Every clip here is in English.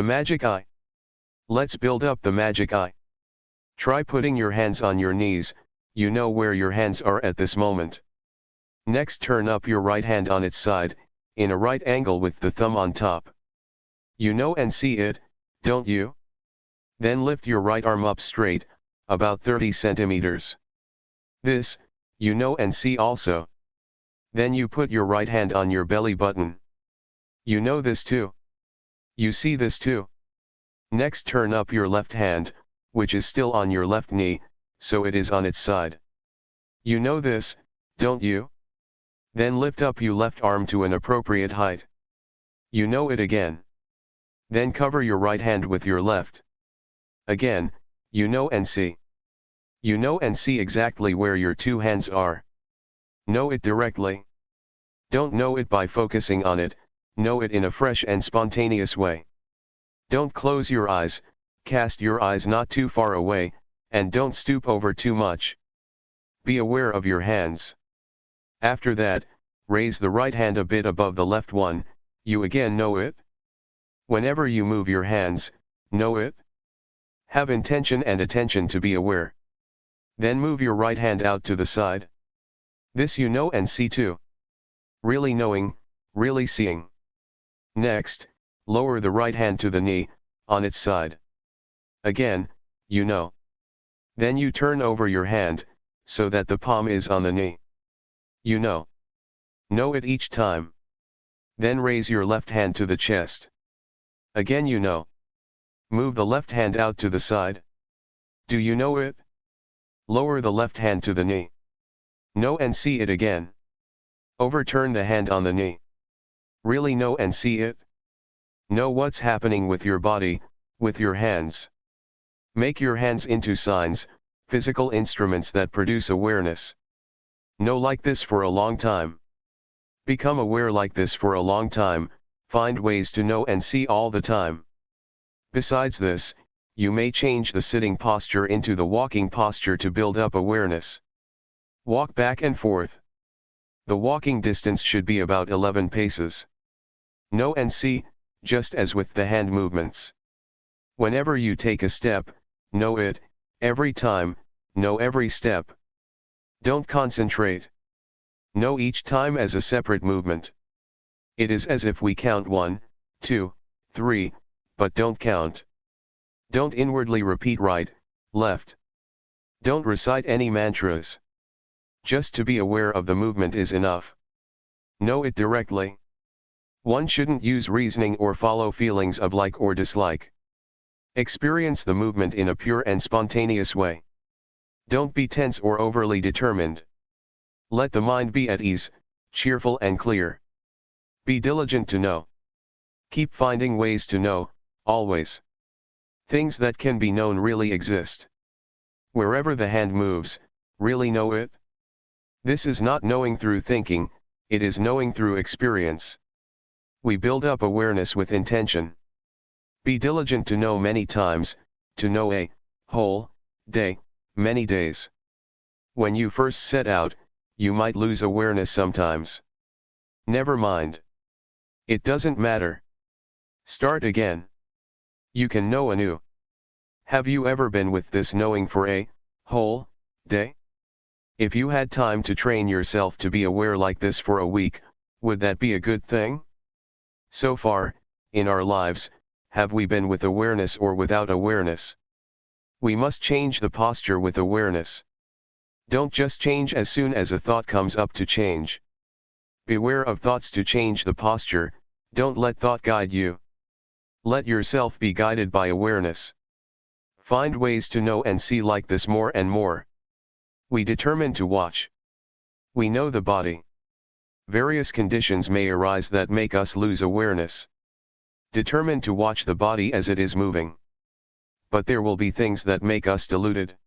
The magic eye. Let's build up the magic eye. Try putting your hands on your knees, you know where your hands are at this moment. Next turn up your right hand on its side, in a right angle with the thumb on top. You know and see it, don't you? Then lift your right arm up straight, about 30 centimeters. This, you know and see also. Then you put your right hand on your belly button. You know this too. You see this too. Next turn up your left hand, which is still on your left knee, so it is on its side. You know this, don't you? Then lift up your left arm to an appropriate height. You know it again. Then cover your right hand with your left. Again, you know and see. You know and see exactly where your two hands are. Know it directly. Don't know it by focusing on it, know it in a fresh and spontaneous way. Don't close your eyes, cast your eyes not too far away, and don't stoop over too much. Be aware of your hands. After that, raise the right hand a bit above the left one, you again know it. Whenever you move your hands, know it. Have intention and attention to be aware. Then move your right hand out to the side. This you know and see too. Really knowing, really seeing. Next, lower the right hand to the knee, on its side. Again, you know. Then you turn over your hand, so that the palm is on the knee. You know. Know it each time. Then raise your left hand to the chest. Again you know. Move the left hand out to the side. Do you know it? Lower the left hand to the knee. Know and see it again. Overturn the hand on the knee. Really know and see it? Know what's happening with your body, with your hands. Make your hands into signs, physical instruments that produce awareness. Know like this for a long time. Become aware like this for a long time, find ways to know and see all the time. Besides this, you may change the sitting posture into the walking posture to build up awareness. Walk back and forth. The walking distance should be about 11 paces. Know and see, just as with the hand movements. Whenever you take a step, know it, every time, know every step. Don't concentrate. Know each time as a separate movement. It is as if we count 1, 2, 3, but don't count. Don't inwardly repeat right, left. Don't recite any mantras. Just to be aware of the movement is enough. Know it directly. One shouldn't use reasoning or follow feelings of like or dislike. Experience the movement in a pure and spontaneous way. Don't be tense or overly determined. Let the mind be at ease, cheerful and clear. Be diligent to know. Keep finding ways to know, always. Things that can be known really exist. Wherever the hand moves, really know it. This is not knowing through thinking, it is knowing through experience. We build up awareness with intention. Be diligent to know many times, to know a whole day, many days. When you first set out, you might lose awareness sometimes. Never mind. It doesn't matter. Start again. You can know anew. Have you ever been with this knowing for a whole day? If you had time to train yourself to be aware like this for a week, would that be a good thing? So far, in our lives, have we been with awareness or without awareness? We must change the posture with awareness. Don't just change as soon as a thought comes up to change. Beware of thoughts to change the posture, don't let thought guide you. Let yourself be guided by awareness. Find ways to know and see like this more and more. We determine to watch. We know the body. Various conditions may arise that make us lose awareness. Determine to watch the body as it is moving. But there will be things that make us deluded.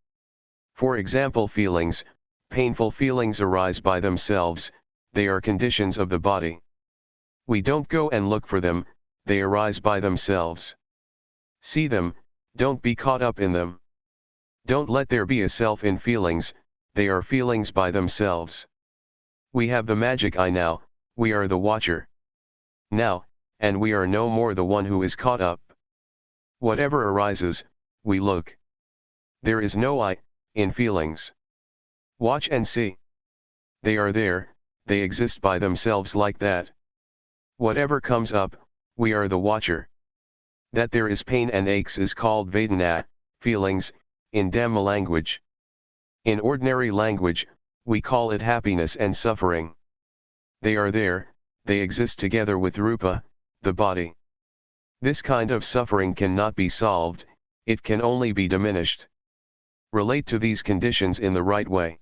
For example, feelings, painful feelings arise by themselves, they are conditions of the body. We don't go and look for them, they arise by themselves. See them, don't be caught up in them. Don't let there be a self in feelings, they are feelings by themselves. We have the magic eye now, we are the watcher. Now, and we are no more the one who is caught up. Whatever arises, we look. There is no I, in feelings. Watch and see. They are there, they exist by themselves like that. Whatever comes up, we are the watcher. That there is pain and aches is called Vedana, feelings, in Dhamma language. In ordinary language, we call it happiness and suffering. They are there, they exist together with Rupa, the body. This kind of suffering cannot be solved, it can only be diminished. Relate to these conditions in the right way.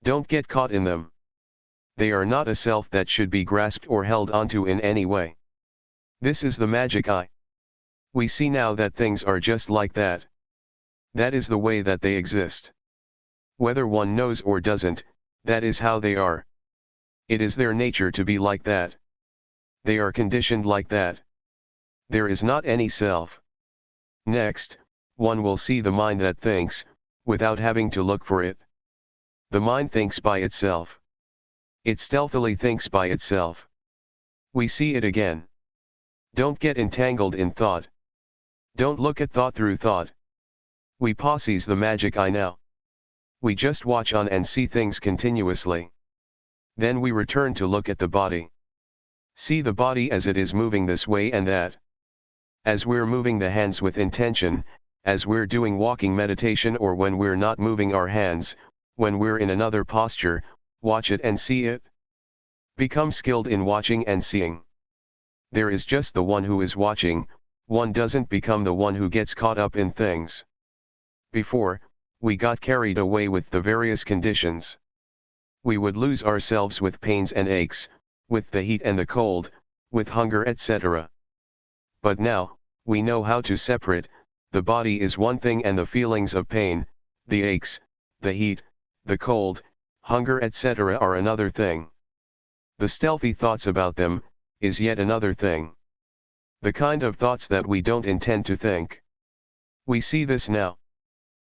Don't get caught in them. They are not a self that should be grasped or held onto in any way. This is the magic eye. We see now that things are just like that. That is the way that they exist. Whether one knows or doesn't, that is how they are. It is their nature to be like that. They are conditioned like that. There is not any self. Next, one will see the mind that thinks, without having to look for it. The mind thinks by itself. It stealthily thinks by itself. We see it again. Don't get entangled in thought. Don't look at thought through thought. We possess the magic eye now. We just watch on and see things continuously. Then we return to look at the body. See the body as it is moving this way and that. As we're moving the hands with intention, as we're doing walking meditation or when we're not moving our hands, when we're in another posture, watch it and see it. Become skilled in watching and seeing. There is just the one who is watching, one doesn't become the one who gets caught up in things. Before, we got carried away with the various conditions. We would lose ourselves with pains and aches, with the heat and the cold, with hunger, etc. But now, we know how to separate, the body is one thing and the feelings of pain, the aches, the heat, the cold, hunger, etc. are another thing. The stealthy thoughts about them, is yet another thing. The kind of thoughts that we don't intend to think. We see this now.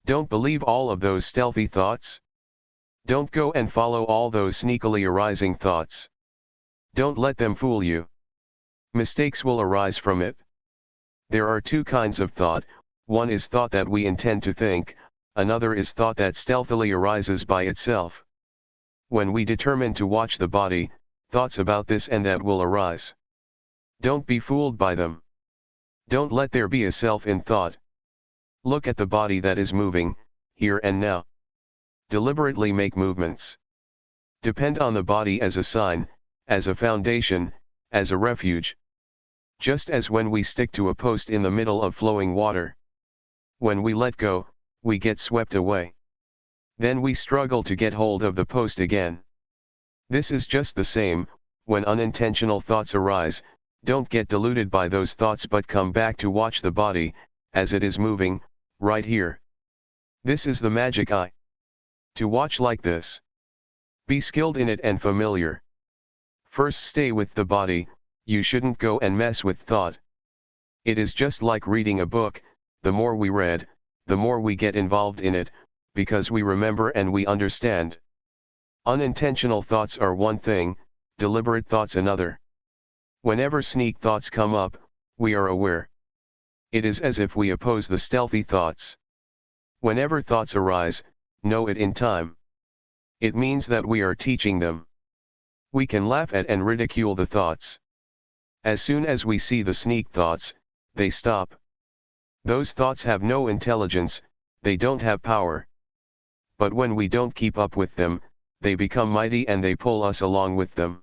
Don't believe all of those stealthy thoughts. Don't go and follow all those sneakily arising thoughts. Don't let them fool you. Mistakes will arise from it. There are two kinds of thought, one is thought that we intend to think, another is thought that stealthily arises by itself. When we determine to watch the body, thoughts about this and that will arise. Don't be fooled by them. Don't let there be a self in thought. Look at the body that is moving, here and now. Deliberately make movements. Depend on the body as a sign, as a foundation, as a refuge. Just as when we stick to a post in the middle of flowing water. When we let go, we get swept away. Then we struggle to get hold of the post again. This is just the same, when unintentional thoughts arise, don't get deluded by those thoughts but come back to watch the body, as it is moving, right here. This is the magic eye. To watch like this. Be skilled in it and familiar. First stay with the body, you shouldn't go and mess with thought. It is just like reading a book, the more we read, the more we get involved in it, because we remember and we understand. Unintentional thoughts are one thing, deliberate thoughts another. Whenever sneak thoughts come up, we are aware. It is as if we oppose the stealthy thoughts. Whenever thoughts arise, know it in time. It means that we are teaching them. We can laugh at and ridicule the thoughts. As soon as we see the sneak thoughts, they stop. Those thoughts have no intelligence, they don't have power. But when we don't keep up with them, they become mighty and they pull us along with them.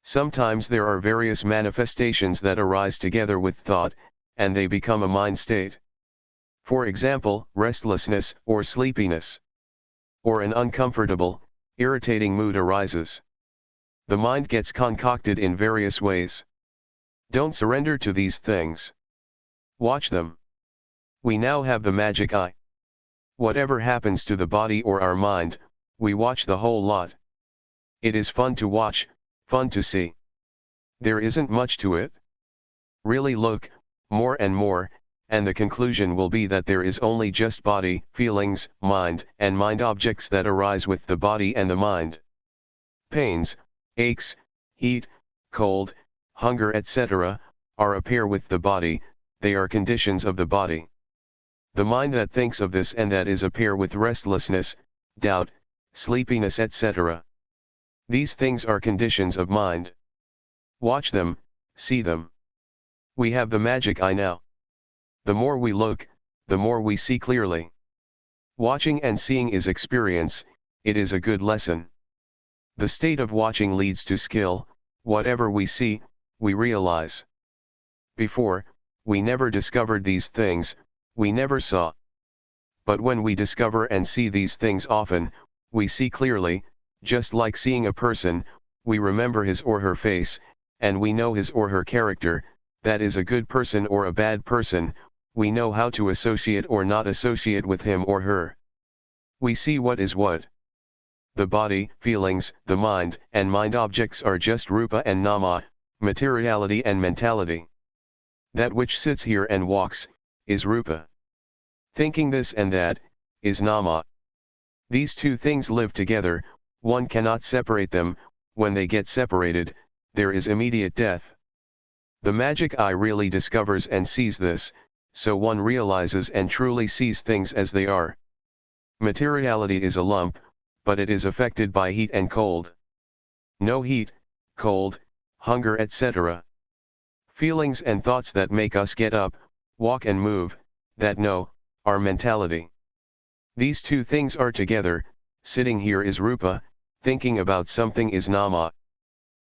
Sometimes there are various manifestations that arise together with thought, and they become a mind state. For example, restlessness or sleepiness. Or an uncomfortable, irritating mood arises. The mind gets concocted in various ways. Don't surrender to these things. Watch them. We now have the magic eye. Whatever happens to the body or our mind, we watch the whole lot. It is fun to watch, fun to see. There isn't much to it. Really look, more and more, and the conclusion will be that there is only just body, feelings, mind, and mind objects that arise with the body and the mind. Pains, aches, heat, cold, hunger, etc., appear with the body, they are conditions of the body. The mind that thinks of this and that is appear with restlessness, doubt, sleepiness, etc. These things are conditions of mind. Watch them, see them. We have the magic eye now. The more we look, the more we see clearly. Watching and seeing is experience, it is a good lesson. The state of watching leads to skill. Whatever we see, we realize. Before, we never discovered these things, we never saw. But when we discover and see these things often, we see clearly, just like seeing a person, we remember his or her face, and we know his or her character, that is a good person or a bad person, we know how to associate or not associate with him or her. We see what is what. The body, feelings, the mind, and mind objects are just rupa and nama, materiality and mentality. That which sits here and walks, is rupa. Thinking this and that, is nama. These two things live together, one cannot separate them. When they get separated, there is immediate death. The magic eye really discovers and sees this, so one realizes and truly sees things as they are. Materiality is a lump, but it is affected by heat and cold. No heat, cold, hunger, etc. Feelings and thoughts that make us get up, walk and move, that no, are mentality. These two things are together. Sitting here is rupa, thinking about something is nama.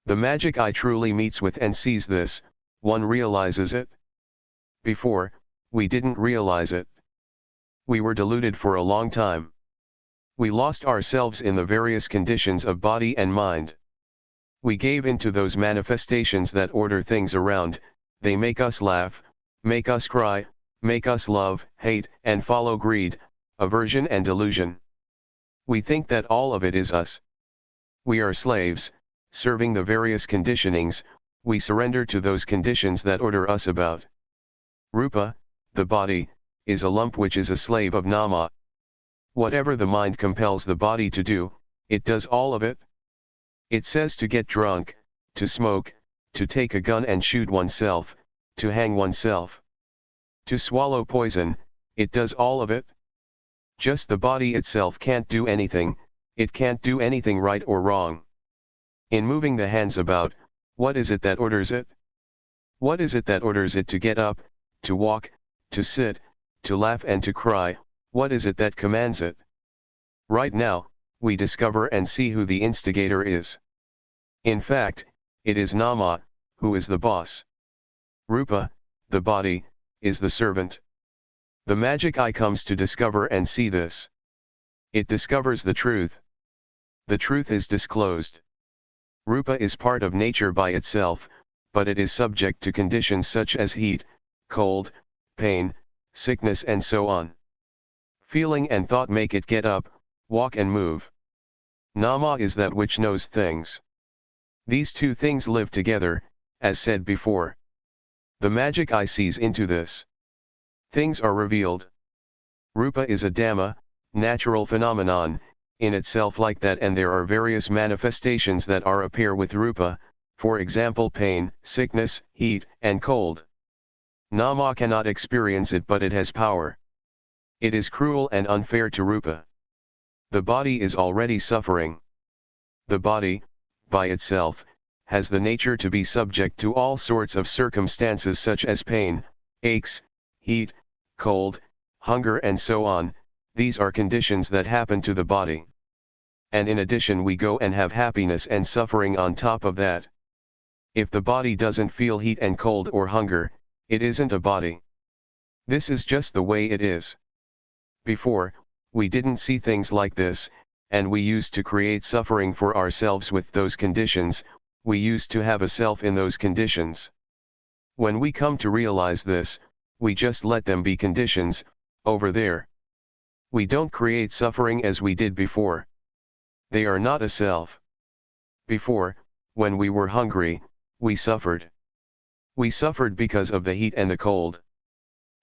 The magic eye truly meets with and sees this, one realizes it. Before, we didn't realize it. We were deluded for a long time. We lost ourselves in the various conditions of body and mind. We gave into those manifestations that order things around. They make us laugh, make us cry, make us love, hate, and follow greed, aversion and delusion. We think that all of it is us. We are slaves, serving the various conditionings. We surrender to those conditions that order us about. Rupa, the body, is a lump which is a slave of nama. Whatever the mind compels the body to do, it does all of it. It says to get drunk, to smoke, to take a gun and shoot oneself, to hang oneself, to swallow poison, it does all of it. Just the body itself can't do anything, it can't do anything right or wrong. In moving the hands about, what is it that orders it? What is it that orders it to get up, to walk, to sit, to laugh and to cry? What is it that commands it? Right now, we discover and see who the instigator is. In fact, it is nama, who is the boss. Rupa, the body, is the servant. The magic eye comes to discover and see this. It discovers the truth. The truth is disclosed. Rupa is part of nature by itself, but it is subject to conditions such as heat, cold, pain, sickness and so on. Feeling and thought make it get up, walk and move. Nama is that which knows things. These two things live together, as said before. The magic eye sees into this. Things are revealed. Rupa is a dhamma, natural phenomenon, in itself like that, and there are various manifestations that appear with rupa, for example pain, sickness, heat, and cold. Nama cannot experience it, but it has power. It is cruel and unfair to rupa. The body is already suffering. The body, by itself, has the nature to be subject to all sorts of circumstances such as pain, aches, heat, cold, hunger and so on. These are conditions that happen to the body. And in addition we go and have happiness and suffering on top of that. If the body doesn't feel heat and cold or hunger, it isn't a body. This is just the way it is. Before, we didn't see things like this, and we used to create suffering for ourselves with those conditions, we used to have a self in those conditions. When we come to realize this, we just let them be conditions, over there. We don't create suffering as we did before. They are not a self. Before, when we were hungry, we suffered. We suffered because of the heat and the cold.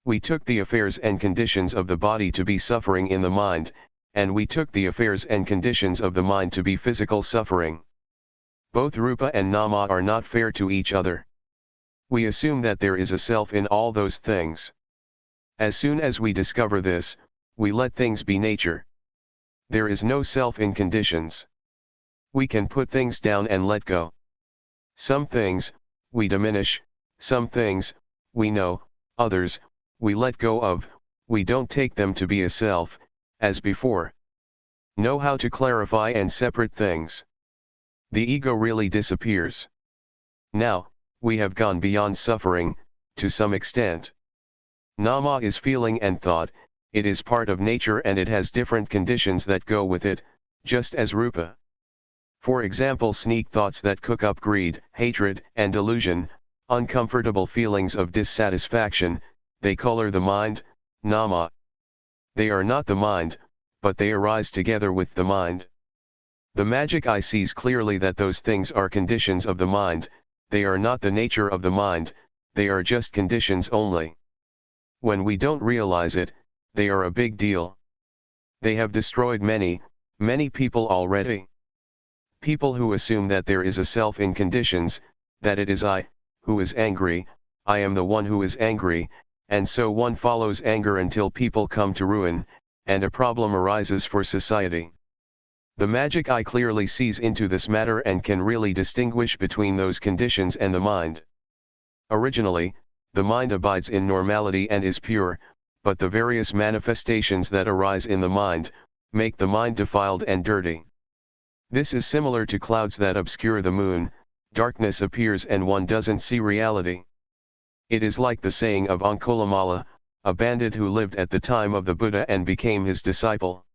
We took the affairs and conditions of the body to be suffering in the mind, and we took the affairs and conditions of the mind to be physical suffering. Both rupa and nama are not fair to each other. We assume that there is a self in all those things. As soon as we discover this, we let things be nature. There is no self in conditions. We can put things down and let go. Some things, we diminish, some things, we know, others, we let go of, we don't take them to be a self, as before. Know how to clarify and separate things. The ego really disappears. Now, we have gone beyond suffering, to some extent. Nama is feeling and thought, it is part of nature and it has different conditions that go with it, just as rupa. For example, sneak thoughts that cook up greed, hatred, and delusion, uncomfortable feelings of dissatisfaction, they color the mind, nama. They are not the mind, but they arise together with the mind. The magic eye sees clearly that those things are conditions of the mind, they are not the nature of the mind, they are just conditions only. When we don't realize it, they are a big deal. They have destroyed many people already. People who assume that there is a self in conditions, that it is I, who is angry, I am the one who is angry, and so one follows anger until people come to ruin, and a problem arises for society. The magic eye clearly sees into this matter and can really distinguish between those conditions and the mind. Originally, the mind abides in normality and is pure, but the various manifestations that arise in the mind, make the mind defiled and dirty. This is similar to clouds that obscure the moon, darkness appears and one doesn't see reality. It is like the saying of Angulimala, a bandit who lived at the time of the Buddha and became his disciple.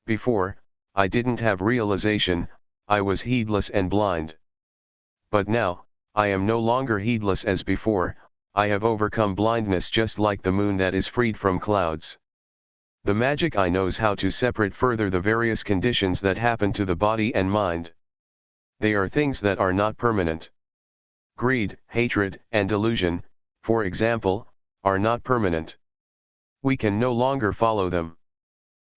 Before, I didn't have realization, I was heedless and blind. But now, I am no longer heedless as before, I have overcome blindness just like the moon that is freed from clouds. The magic eye knows how to separate further the various conditions that happen to the body and mind. They are things that are not permanent. Greed, hatred, and delusion, for example, are not permanent. We can no longer follow them.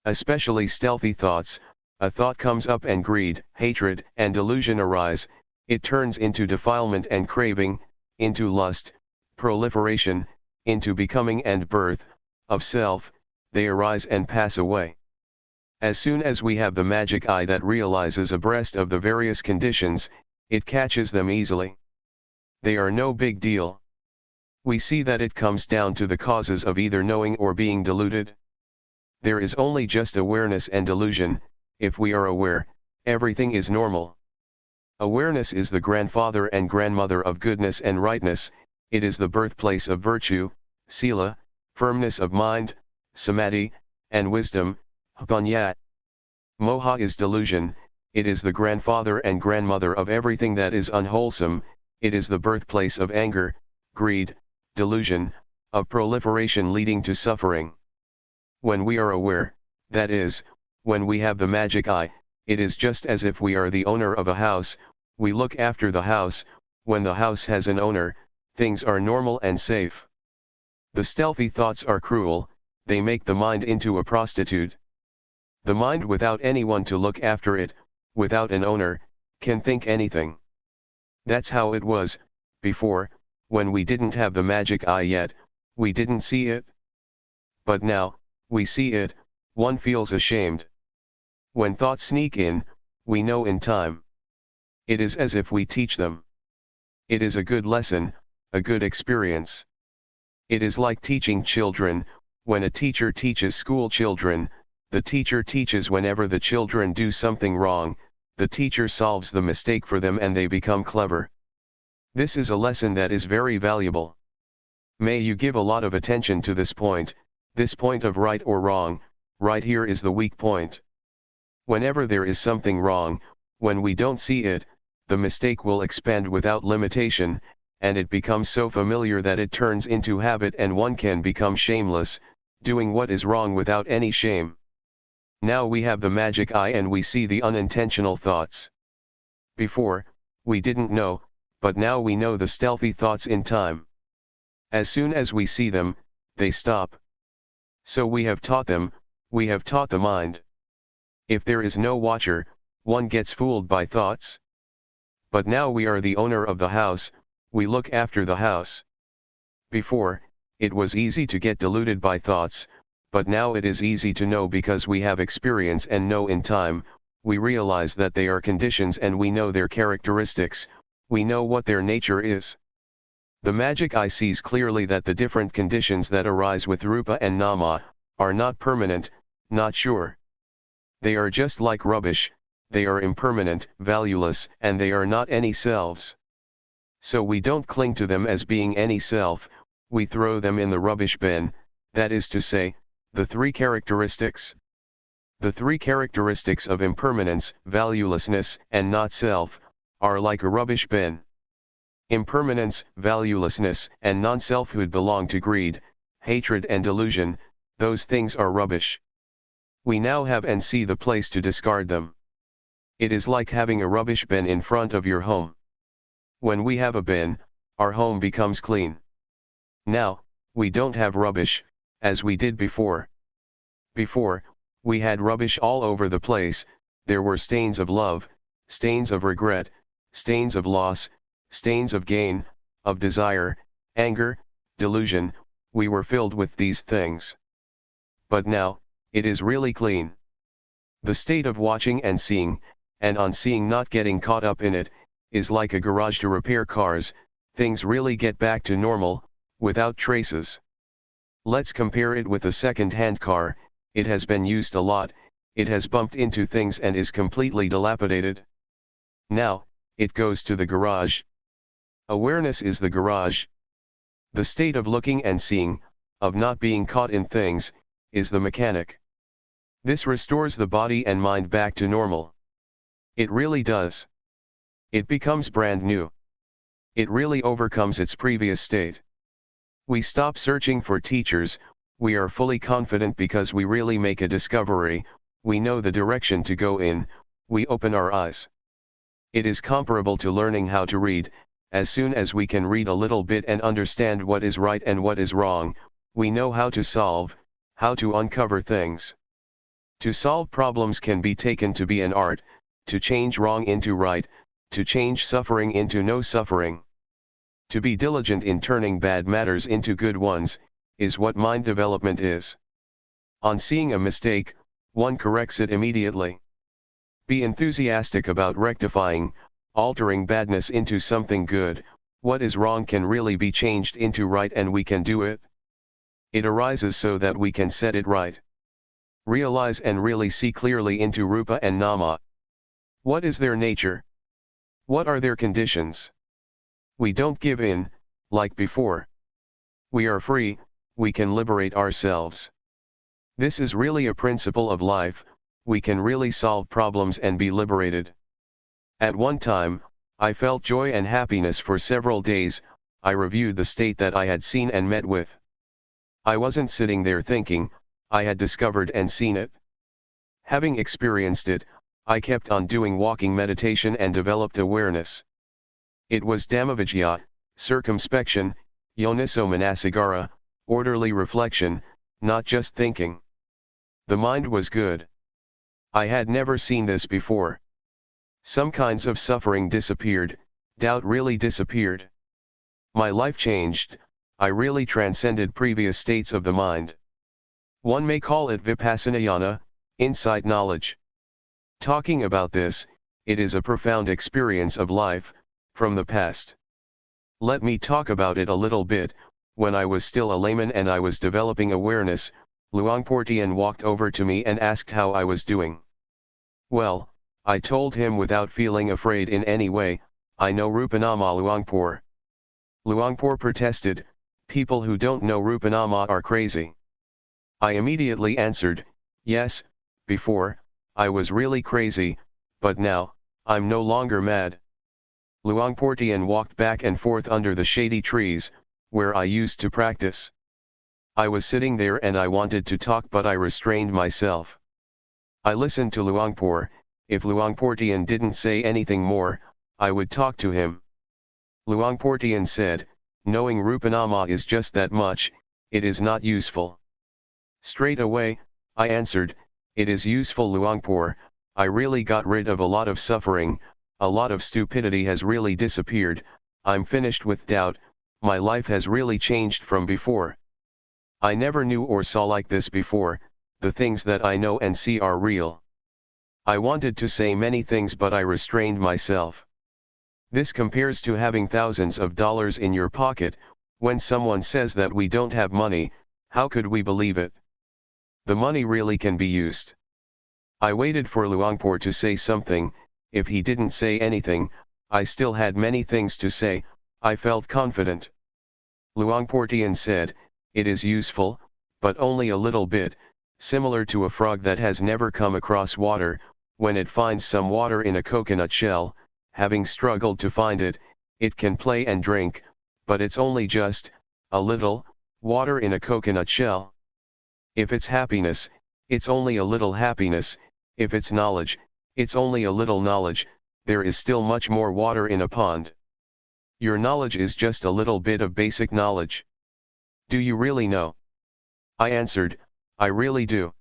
Especially stealthy thoughts, a thought comes up and greed, hatred, and delusion arise, it turns into defilement and craving, into lust, proliferation, into becoming and birth, of self, they arise and pass away. As soon as we have the magic eye that realizes abreast of the various conditions, it catches them easily. They are no big deal. We see that it comes down to the causes of either knowing or being deluded. There is only just awareness and delusion. If we are aware, everything is normal. Awareness is the grandfather and grandmother of goodness and rightness, it is the birthplace of virtue, sila, firmness of mind, samadhi, and wisdom, panya. Moha is delusion, it is the grandfather and grandmother of everything that is unwholesome, it is the birthplace of anger, greed, delusion, of proliferation leading to suffering. When we are aware, that is, when we have the magic eye, it is just as if we are the owner of a house, we look after the house, when the house has an owner, things are normal and safe. The stealthy thoughts are cruel, they make the mind into a prostitute. The mind without anyone to look after it, without an owner, can think anything. That's how it was, before, when we didn't have the magic eye yet, we didn't see it. But now, we see it, one feels ashamed. When thoughts sneak in, we know in time. It is as if we teach them. It is a good lesson, a good experience. It is like teaching children, when a teacher teaches school children, the teacher teaches whenever the children do something wrong, the teacher solves the mistake for them and they become clever. This is a lesson that is very valuable. May you give a lot of attention to this point of right or wrong, right here is the weak point. Whenever there is something wrong, when we don't see it, the mistake will expand without limitation, and it becomes so familiar that it turns into habit and one can become shameless, doing what is wrong without any shame. Now we have the magic eye and we see the unintentional thoughts. Before, we didn't know, but now we know the stealthy thoughts in time. As soon as we see them, they stop. So we have taught them, we have taught the mind. If there is no watcher, one gets fooled by thoughts. But now we are the owner of the house, we look after the house. Before, it was easy to get deluded by thoughts, but now it is easy to know because we have experience and know in time, we realize that they are conditions and we know their characteristics, we know what their nature is. The magic eye sees clearly that the different conditions that arise with rupa and nama, are not permanent, not sure. They are just like rubbish, they are impermanent, valueless, and they are not any selves. So we don't cling to them as being any self, we throw them in the rubbish bin, that is to say, the three characteristics. The three characteristics of impermanence, valuelessness, and not self, are like a rubbish bin. Impermanence, valuelessness, and non-selfhood belong to greed, hatred and delusion, those things are rubbish. We now have and see the place to discard them. It is like having a rubbish bin in front of your home. When we have a bin, our home becomes clean. Now, we don't have rubbish, as we did before. Before, we had rubbish all over the place, there were stains of love, stains of regret, stains of loss, stains of gain, of desire, anger, delusion, we were filled with these things. But now, it is really clean. The state of watching and seeing, and on seeing not getting caught up in it, is like a garage to repair cars, things really get back to normal, without traces. Let's compare it with a second-hand car, it has been used a lot, it has bumped into things and is completely dilapidated. Now, it goes to the garage. Awareness is the garage. The state of looking and seeing, of not being caught in things, is the mechanic. This restores the body and mind back to normal. It really does. It becomes brand new. It really overcomes its previous state. We stop searching for teachers, we are fully confident because we really make a discovery, we know the direction to go in, we open our eyes. It is comparable to learning how to read, as soon as we can read a little bit and understand what is right and what is wrong, we know how to solve, how to uncover things. To solve problems can be taken to be an art, to change wrong into right, to change suffering into no suffering. To be diligent in turning bad matters into good ones, is what mind development is. On seeing a mistake, one corrects it immediately. Be enthusiastic about rectifying, altering badness into something good, what is wrong can really be changed into right and we can do it. It arises so that we can set it right. Realize and really see clearly into rupa and nama. What is their nature? What are their conditions? We don't give in, like before. We are free, we can liberate ourselves. This is really a principle of life, we can really solve problems and be liberated. At one time, I felt joy and happiness for several days, I reviewed the state that I had seen and met with. I wasn't sitting there thinking, I had discovered and seen it. Having experienced it, I kept on doing walking meditation and developed awareness. It was Dhammavijaya, circumspection, yoniso manasigara, orderly reflection, not just thinking. The mind was good. I had never seen this before. Some kinds of suffering disappeared, doubt really disappeared. My life changed, I really transcended previous states of the mind. One may call it Vipassana, insight knowledge. Talking about this, it is a profound experience of life, from the past. Let me talk about it a little bit. When I was still a layman and I was developing awareness, Luangpor Teean walked over to me and asked how I was doing. Well, I told him without feeling afraid in any way, I know Rupanama Luangpor. Luangpor protested, people who don't know Rupanama are crazy. I immediately answered, yes, before, I was really crazy, but now, I'm no longer mad. Luangpor Teean walked back and forth under the shady trees, where I used to practice. I was sitting there and I wanted to talk, but I restrained myself. I listened to Luangpor. If Luangpor Teean didn't say anything more, I would talk to him. Luangpor Teean said, knowing Rupanama is just that much, it is not useful. Straight away, I answered, it is useful Luangpor, I really got rid of a lot of suffering, a lot of stupidity has really disappeared, I'm finished with doubt, my life has really changed from before. I never knew or saw like this before, the things that I know and see are real. I wanted to say many things but I restrained myself. This compares to having thousands of dollars in your pocket. When someone says that we don't have money, how could we believe it? The money really can be used. I waited for Luangpor to say something. If he didn't say anything, I still had many things to say. I felt confident. Luangpor Teean said, it is useful, but only a little bit, similar to a frog that has never come across water. When it finds some water in a coconut shell, having struggled to find it, it can play and drink, but it's only just a little water in a coconut shell. If it's happiness, it's only a little happiness. If it's knowledge, it's only a little knowledge. There is still much more water in a pond. Your knowledge is just a little bit of basic knowledge. Do you really know? I answered, I really do.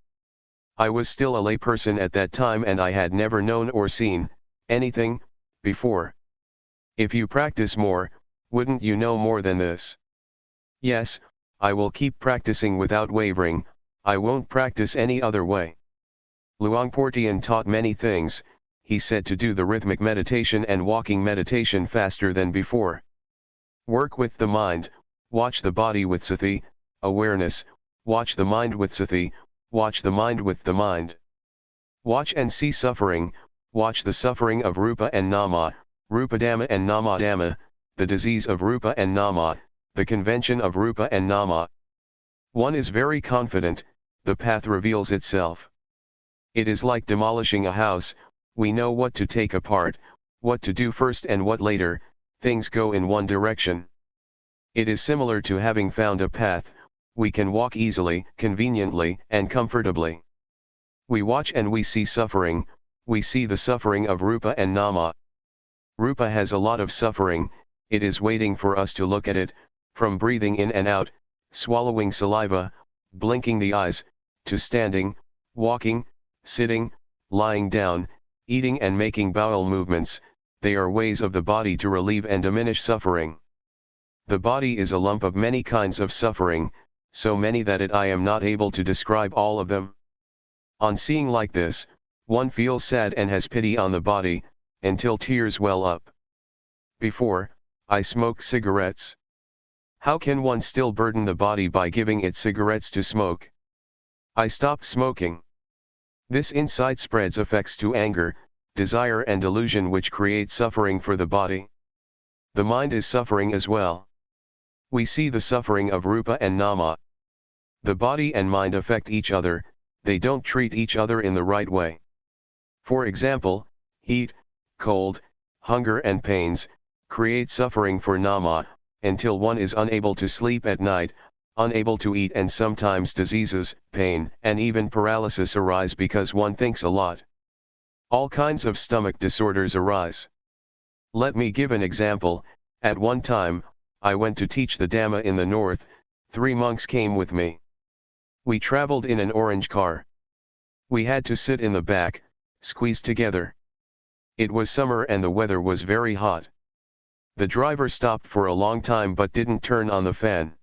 I was still a layperson at that time and I had never known or seen anything before. If you practice more, wouldn't you know more than this? Yes, I will keep practicing without wavering, I won't practice any other way. Luangpor Teean taught many things. He said to do the rhythmic meditation and walking meditation faster than before. Work with the mind, watch the body with sati, awareness, watch the mind with sati, watch the mind with the mind. Watch and see suffering, watch the suffering of Rupa and Nama, Rupa Dhamma and Nama Dhamma, the disease of Rupa and Nama, the convention of Rupa and Nama. One is very confident, the path reveals itself. It is like demolishing a house, we know what to take apart, what to do first and what later, things go in one direction. It is similar to having found a path, we can walk easily, conveniently, and comfortably. We watch and we see suffering, we see the suffering of Rupa and Nama. Rupa has a lot of suffering, it is waiting for us to look at it, from breathing in and out, swallowing saliva, blinking the eyes, to standing, walking, sitting, lying down, eating and making bowel movements. They are ways of the body to relieve and diminish suffering. The body is a lump of many kinds of suffering, so many that I am not able to describe all of them. On seeing like this, one feels sad and has pity on the body, until tears well up. Before, I smoked cigarettes. How can one still burden the body by giving it cigarettes to smoke? I stopped smoking. This insight spreads effects to anger, desire and delusion which create suffering for the body. The mind is suffering as well. We see the suffering of Rupa and Nama. The body and mind affect each other, they don't treat each other in the right way. For example, heat, cold, hunger and pains, create suffering for Nama, until one is unable to sleep at night, unable to eat, and sometimes diseases, pain, and even paralysis arise because one thinks a lot. All kinds of stomach disorders arise. Let me give an example. At one time, I went to teach the Dhamma in the north, 3 monks came with me. We traveled in an orange car. We had to sit in the back, squeezed together. It was summer and the weather was very hot. The driver stopped for a long time but didn't turn on the fan.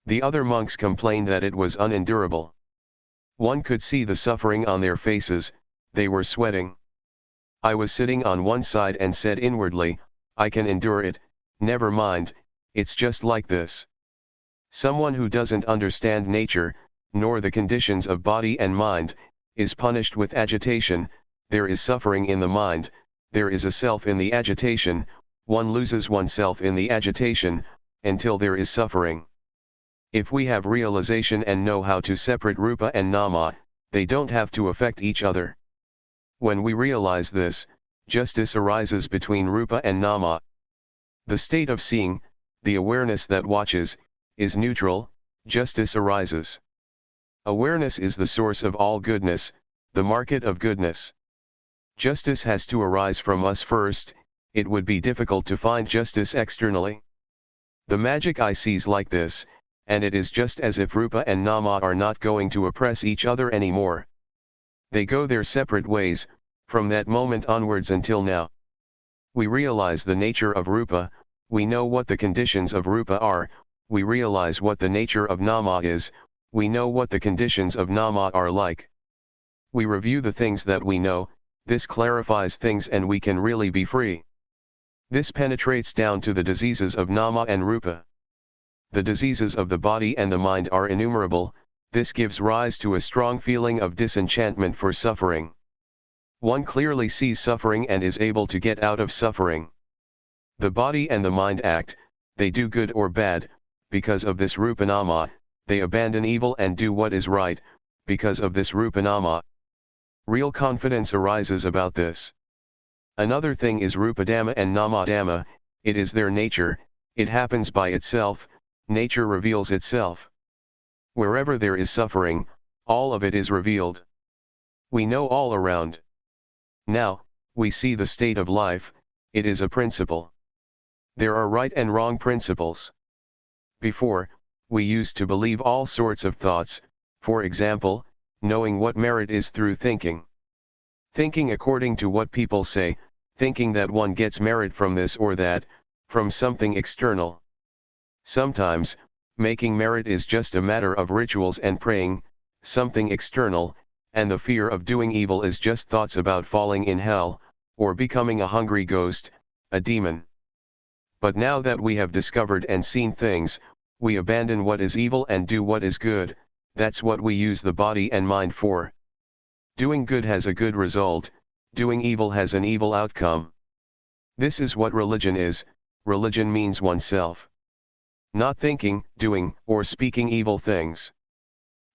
The other monks complained that it was unendurable. One could see the suffering on their faces, they were sweating. I was sitting on one side and said inwardly, I can endure it, never mind, it's just like this. Someone who doesn't understand nature, nor the conditions of body and mind, is punished with agitation. There is suffering in the mind, there is a self in the agitation, one loses oneself in the agitation, until there is suffering. If we have realization and know how to separate Rupa and Nama, they don't have to affect each other. When we realize this, justice arises between rupa and nama. The state of seeing, the awareness that watches, is neutral, justice arises. Awareness is the source of all goodness, the market of goodness. Justice has to arise from us first. It would be difficult to find justice externally. The magic eye sees like this, and it is just as if rupa and nama are not going to oppress each other anymore. They go their separate ways, from that moment onwards until now. We realize the nature of rupa, we know what the conditions of rupa are, we realize what the nature of nama is, we know what the conditions of nama are like. We review the things that we know, this clarifies things and we can really be free. This penetrates down to the diseases of nama and rupa. The diseases of the body and the mind are innumerable, this gives rise to a strong feeling of disenchantment for suffering. One clearly sees suffering and is able to get out of suffering. The body and the mind act, they do good or bad, because of this rupanama, they abandon evil and do what is right, because of this rupanama. Real confidence arises about this. Another thing is rupadhamma and namadhamma, it is their nature, it happens by itself, nature reveals itself. Wherever there is suffering, all of it is revealed. We know all around. Now, we see the state of life, it is a principle. There are right and wrong principles. Before, we used to believe all sorts of thoughts, for example, knowing what merit is through thinking. Thinking according to what people say, thinking that one gets merit from this or that, from something external. Sometimes, making merit is just a matter of rituals and praying, something external, and the fear of doing evil is just thoughts about falling in hell, or becoming a hungry ghost, a demon. But now that we have discovered and seen things, we abandon what is evil and do what is good, that's what we use the body and mind for. Doing good has a good result, doing evil has an evil outcome. This is what religion is, religion means oneself. Not thinking, doing, or speaking evil things.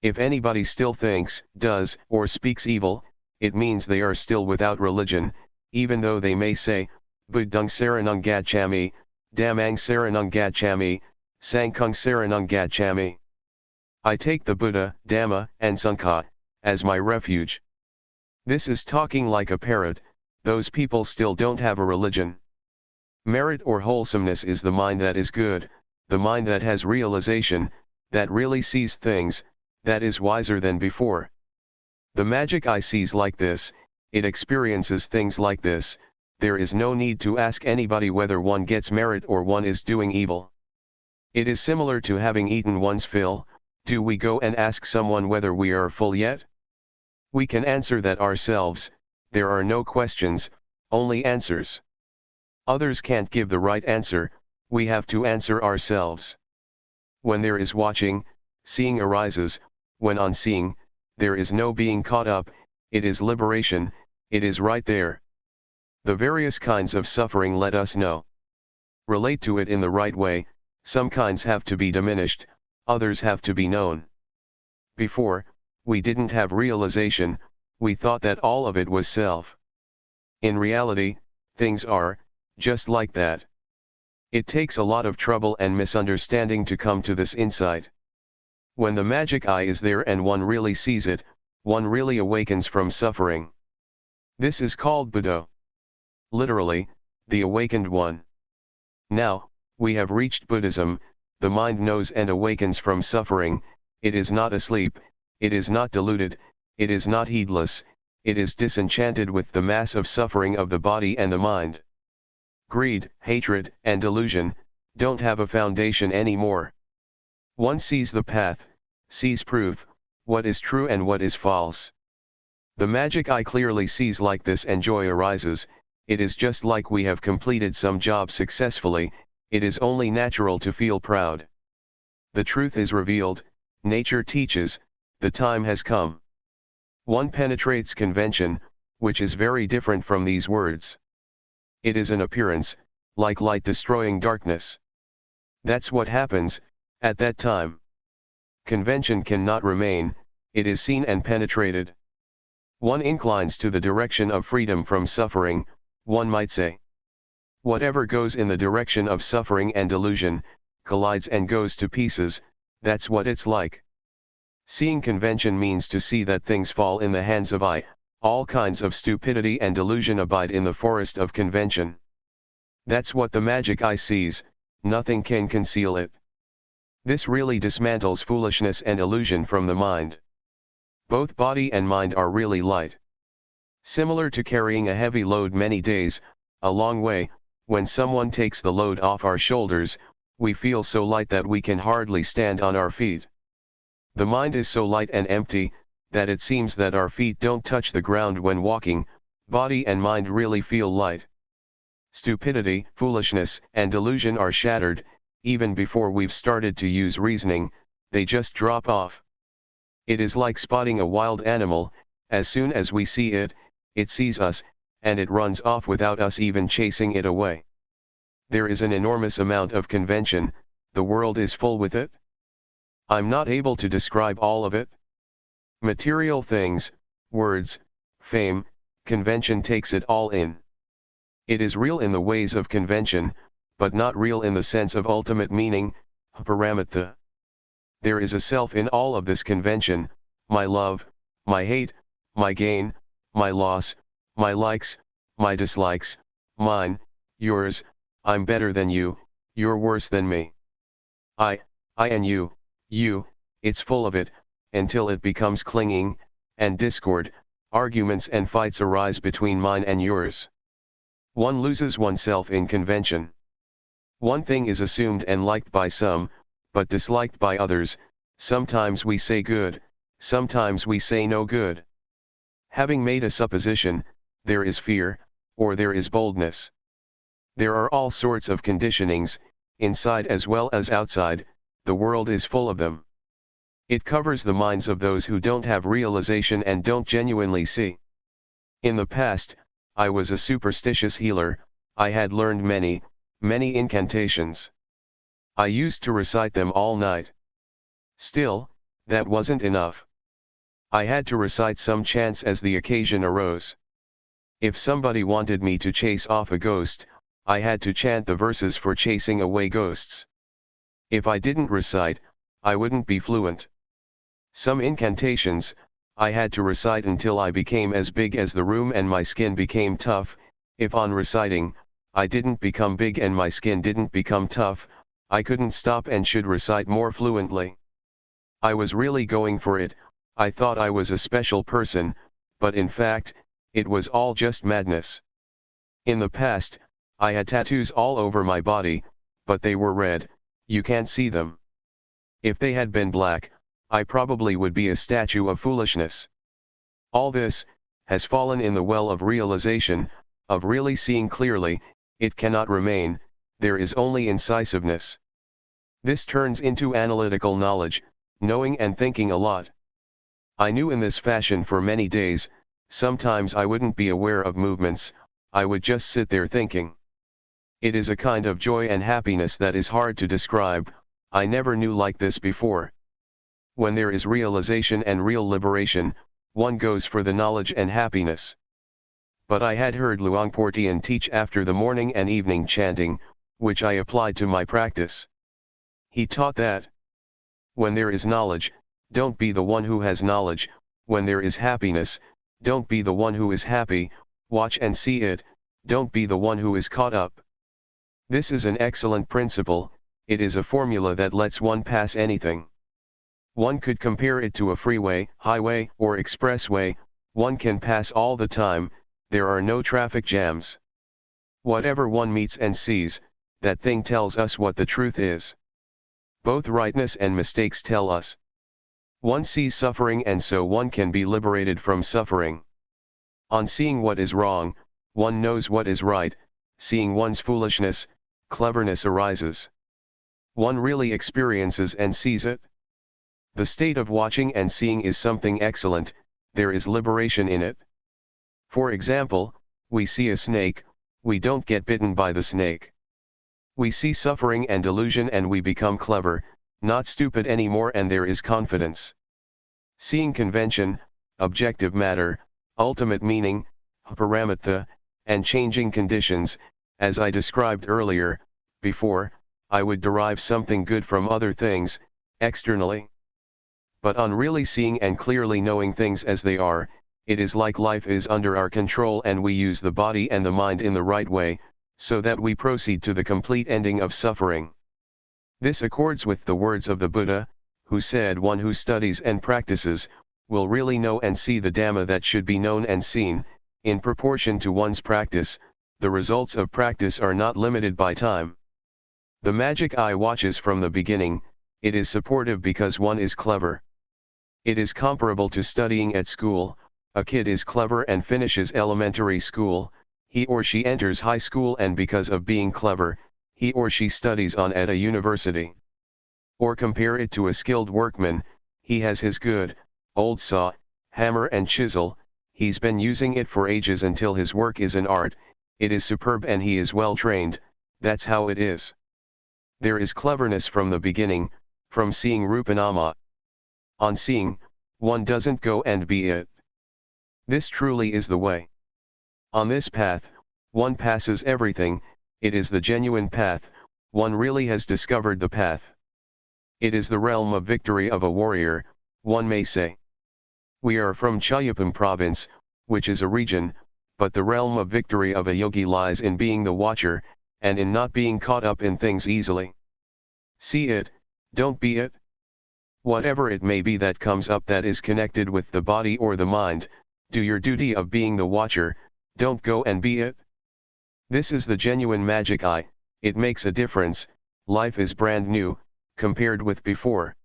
If anybody still thinks, does, or speaks evil, it means they are still without religion, even though they may say, Buddhang saranang gacchami, Dhammang saranang gacchami, Sanghang saranang gacchami. I take the Buddha, Dhamma, and Sangha as my refuge. This is talking like a parrot, those people still don't have a religion. Merit or wholesomeness is the mind that is good, the mind that has realization, that really sees things, that is wiser than before. The magic eye sees like this, it experiences things like this, there is no need to ask anybody whether one gets merit or one is doing evil. It is similar to having eaten one's fill, do we go and ask someone whether we are full yet? We can answer that ourselves, there are no questions, only answers. Others can't give the right answer, we have to answer ourselves. When there is watching, seeing arises, when on seeing, there is no being caught up, it is liberation, it is right there. The various kinds of suffering let us know. Relate to it in the right way, some kinds have to be diminished, others have to be known. Before, we didn't have realization, we thought that all of it was self. In reality, things are, just like that. It takes a lot of trouble and misunderstanding to come to this insight. When the magic eye is there and one really sees it, one really awakens from suffering. This is called Buddha. Literally, the awakened one. Now, we have reached Buddhism, the mind knows and awakens from suffering, it is not asleep, it is not deluded, it is not heedless, it is disenchanted with the mass of suffering of the body and the mind. Greed, hatred, and delusion don't have a foundation anymore. One sees the path, sees proof, what is true and what is false. The magic eye clearly sees like this and joy arises, it is just like we have completed some job successfully, it is only natural to feel proud. The truth is revealed, nature teaches, the time has come. One penetrates convention, which is very different from these words. It is an appearance, like light destroying darkness. That's what happens, at that time. Convention cannot remain, it is seen and penetrated. One inclines to the direction of freedom from suffering, one might say. Whatever goes in the direction of suffering and delusion, collides and goes to pieces, that's what it's like. Seeing convention means to see that things fall in the hands of I, all kinds of stupidity and delusion abide in the forest of convention. That's what the magic eye sees, nothing can conceal it. This really dismantles foolishness and illusion from the mind. Both body and mind are really light. Similar to carrying a heavy load many days, a long way, when someone takes the load off our shoulders, we feel so light that we can hardly stand on our feet. The mind is so light and empty, that it seems that our feet don't touch the ground when walking. Body and mind really feel light. Stupidity, foolishness, and delusion are shattered, even before we've started to use reasoning, they just drop off. It is like spotting a wild animal, as soon as we see it, it sees us, and it runs off without us even chasing it away. There is an enormous amount of convention, the world is full with it. I'm not able to describe all of it. Material things, words, fame, convention takes it all in. It is real in the ways of convention, but not real in the sense of ultimate meaning, paramatha. There is a self in all of this convention, my love, my hate, my gain, my loss, my likes, my dislikes, mine, yours, I'm better than you, you're worse than me. I and you, it's full of it, until it becomes clinging, and discord, arguments and fights arise between mine and yours. One loses oneself in convention. One thing is assumed and liked by some, but disliked by others. Sometimes we say good, sometimes we say no good. Having made a supposition, there is fear, or there is boldness. There are all sorts of conditionings, inside as well as outside, the world is full of them. It covers the minds of those who don't have realization and don't genuinely see. In the past, I was a superstitious healer, I had learned many incantations. I used to recite them all night. Still, that wasn't enough. I had to recite some chants as the occasion arose. If somebody wanted me to chase off a ghost, I had to chant the verses for chasing away ghosts. If I didn't recite, I wouldn't be fluent. Some incantations, I had to recite until I became as big as the room and my skin became tough. If on reciting, I didn't become big and my skin didn't become tough, I couldn't stop and should recite more fluently. I was really going for it, I thought I was a special person, but in fact, it was all just madness. In the past, I had tattoos all over my body, but they were red, you can't see them. If they had been black, I probably would be a statue of foolishness. All this has fallen in the well of realization, of really seeing clearly. It cannot remain, there is only incisiveness. This turns into analytical knowledge, knowing and thinking a lot. I knew in this fashion for many days, sometimes I wouldn't be aware of movements, I would just sit there thinking. It is a kind of joy and happiness that is hard to describe, I never knew like this before. When there is realization and real liberation, one goes for the knowledge and happiness. But I had heard Luangpor Teean teach after the morning and evening chanting, which I applied to my practice. He taught that when there is knowledge, don't be the one who has knowledge, when there is happiness, don't be the one who is happy, watch and see it, don't be the one who is caught up. This is an excellent principle, it is a formula that lets one pass anything. One could compare it to a freeway, highway, or expressway, one can pass all the time, there are no traffic jams. Whatever one meets and sees, that thing tells us what the truth is. Both rightness and mistakes tell us. One sees suffering and so one can be liberated from suffering. On seeing what is wrong, one knows what is right, seeing one's foolishness, cleverness arises. One really experiences and sees it. The state of watching and seeing is something excellent, there is liberation in it. For example, we see a snake, we don't get bitten by the snake. We see suffering and delusion and we become clever, not stupid anymore, and there is confidence. Seeing convention, objective matter, ultimate meaning, paramatha, and changing conditions. As I described earlier, before, I would derive something good from other things, externally. But on really seeing and clearly knowing things as they are, it is like life is under our control and we use the body and the mind in the right way, so that we proceed to the complete ending of suffering. This accords with the words of the Buddha, who said one who studies and practices, will really know and see the Dhamma that should be known and seen. In proportion to one's practice, the results of practice are not limited by time. The magic eye watches from the beginning. It is supportive because one is clever. It is comparable to studying at school. A kid is clever and finishes elementary school, he or she enters high school and because of being clever, he or she studies on at a university. Or compare it to a skilled workman, he has his good, old saw, hammer and chisel, he's been using it for ages until his work is an art, it is superb and he is well trained. That's how it is. There is cleverness from the beginning, from seeing Rupanama. On seeing, one doesn't go and be it. This truly is the way. On this path, one passes everything, it is the genuine path, one really has discovered the path. It is the realm of victory of a warrior, one may say. We are from Chayapam province, which is a region, but the realm of victory of a yogi lies in being the watcher, and in not being caught up in things easily. See it, don't be it. Whatever it may be that comes up that is connected with the body or the mind, do your duty of being the watcher, don't go and be it. This is the genuine magic eye, it makes a difference, life is brand new, compared with before.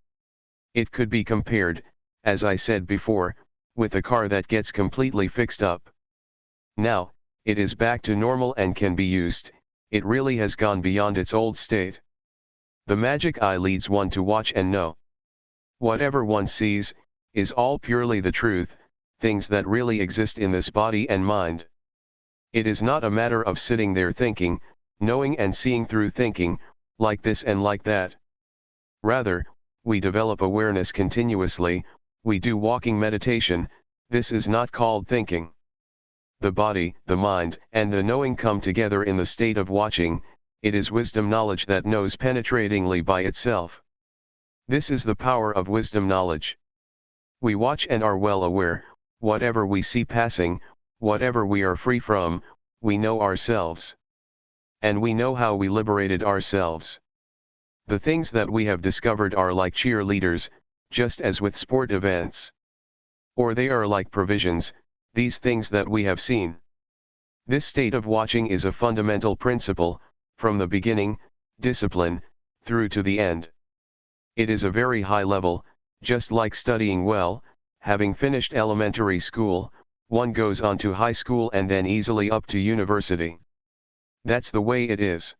It could be compared, as I said before, with a car that gets completely fixed up. Now, it is back to normal and can be used, it really has gone beyond its old state. The magic eye leads one to watch and know. Whatever one sees, is all purely the truth, things that really exist in this body and mind. It is not a matter of sitting there thinking, knowing and seeing through thinking, like this and like that. Rather, we develop awareness continuously, we do walking meditation, this is not called thinking. The body, the mind, and the knowing come together in the state of watching, it is wisdom knowledge that knows penetratingly by itself. This is the power of wisdom knowledge. We watch and are well aware, whatever we see passing, whatever we are free from, we know ourselves. And we know how we liberated ourselves. The things that we have discovered are like cheerleaders, just as with sport events. Or they are like provisions, these things that we have seen. This state of watching is a fundamental principle, from the beginning, discipline, through to the end. It is a very high level, just like studying well, having finished elementary school, one goes on to high school and then easily up to university. That's the way it is.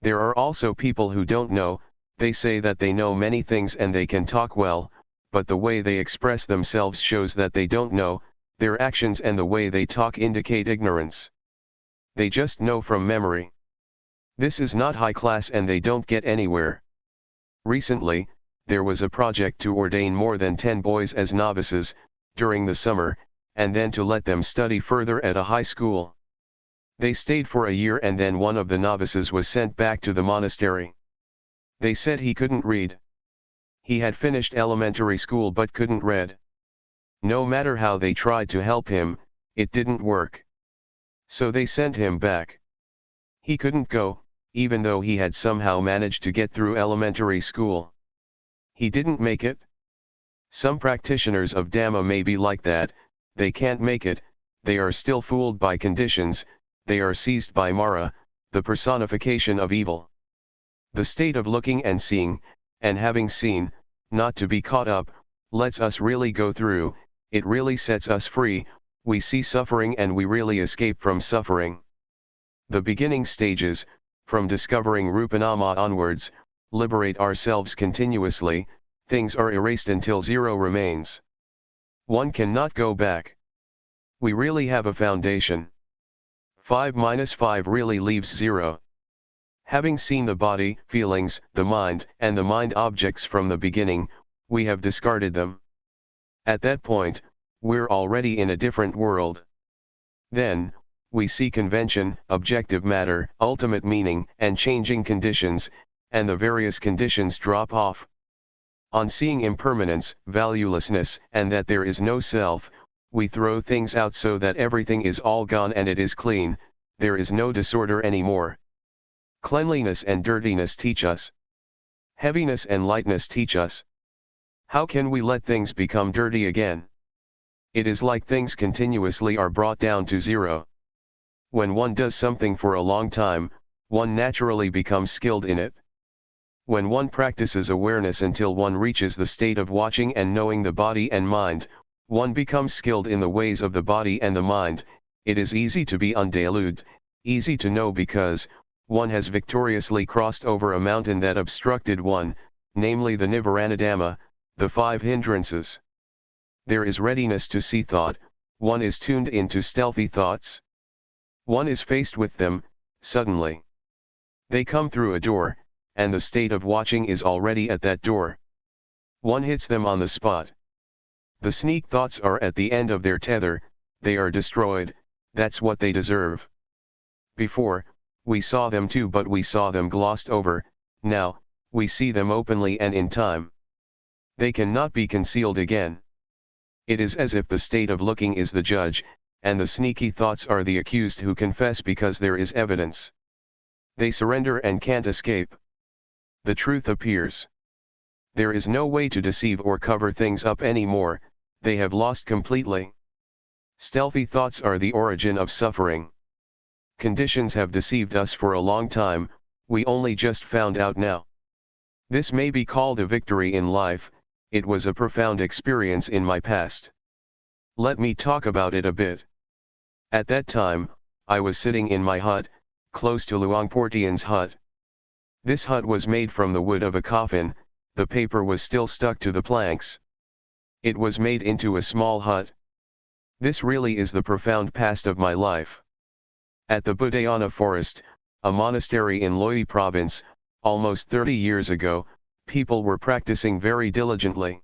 There are also people who don't know, they say that they know many things and they can talk well, but the way they express themselves shows that they don't know, their actions and the way they talk indicate ignorance. They just know from memory. This is not high class and they don't get anywhere. Recently, there was a project to ordain more than 10 boys as novices, during the summer, and then to let them study further at a high school. They stayed for a year and then one of the novices was sent back to the monastery. They said he couldn't read. He had finished elementary school but couldn't read. No matter how they tried to help him, it didn't work. So they sent him back. He couldn't go, even though he had somehow managed to get through elementary school. He didn't make it. Some practitioners of Dhamma may be like that, they can't make it, they are still fooled by conditions, they are seized by Mara, the personification of evil. The state of looking and seeing, and having seen, not to be caught up, lets us really go through, it really sets us free, we see suffering and we really escape from suffering. The beginning stages, from discovering Rupanama onwards, liberate ourselves continuously, things are erased until zero remains. One cannot go back. We really have a foundation. 5 minus 5 really leaves 0. Having seen the body, feelings, the mind, and the mind objects from the beginning, we have discarded them. At that point, we're already in a different world. Then, we see convention, objective matter, ultimate meaning, and changing conditions, and the various conditions drop off. On seeing impermanence, valuelessness, and that there is no self, we throw things out so that everything is all gone and it is clean, there is no disorder anymore. Cleanliness and dirtiness teach us. Heaviness and lightness teach us. How can we let things become dirty again? It is like things continuously are brought down to zero. When one does something for a long time, one naturally becomes skilled in it. When one practices awareness until one reaches the state of watching and knowing the body and mind, one becomes skilled in the ways of the body and the mind. It is easy to be undeluded, easy to know because one has victoriously crossed over a mountain that obstructed one, namely the Nivaranadhamma, the 5 hindrances. There is readiness to see thought, one is tuned into stealthy thoughts. One is faced with them, suddenly. They come through a door, and the state of watching is already at that door. One hits them on the spot. The sneak thoughts are at the end of their tether, they are destroyed, that's what they deserve. Before, we saw them too, but we saw them glossed over. Now, we see them openly and in time. They cannot be concealed again. It is as if the state of looking is the judge, and the sneaky thoughts are the accused who confess because there is evidence. They surrender and can't escape. The truth appears. There is no way to deceive or cover things up anymore, they have lost completely. Stealthy thoughts are the origin of suffering. Conditions have deceived us for a long time, we only just found out now. This may be called a victory in life, it was a profound experience in my past. Let me talk about it a bit. At that time, I was sitting in my hut, close to Luangpor Teean's hut. This hut was made from the wood of a coffin, the paper was still stuck to the planks. It was made into a small hut. This really is the profound past of my life. At the Adhiṭṭhāna forest, a monastery in Loi province, almost 30 years ago, people were practicing very diligently.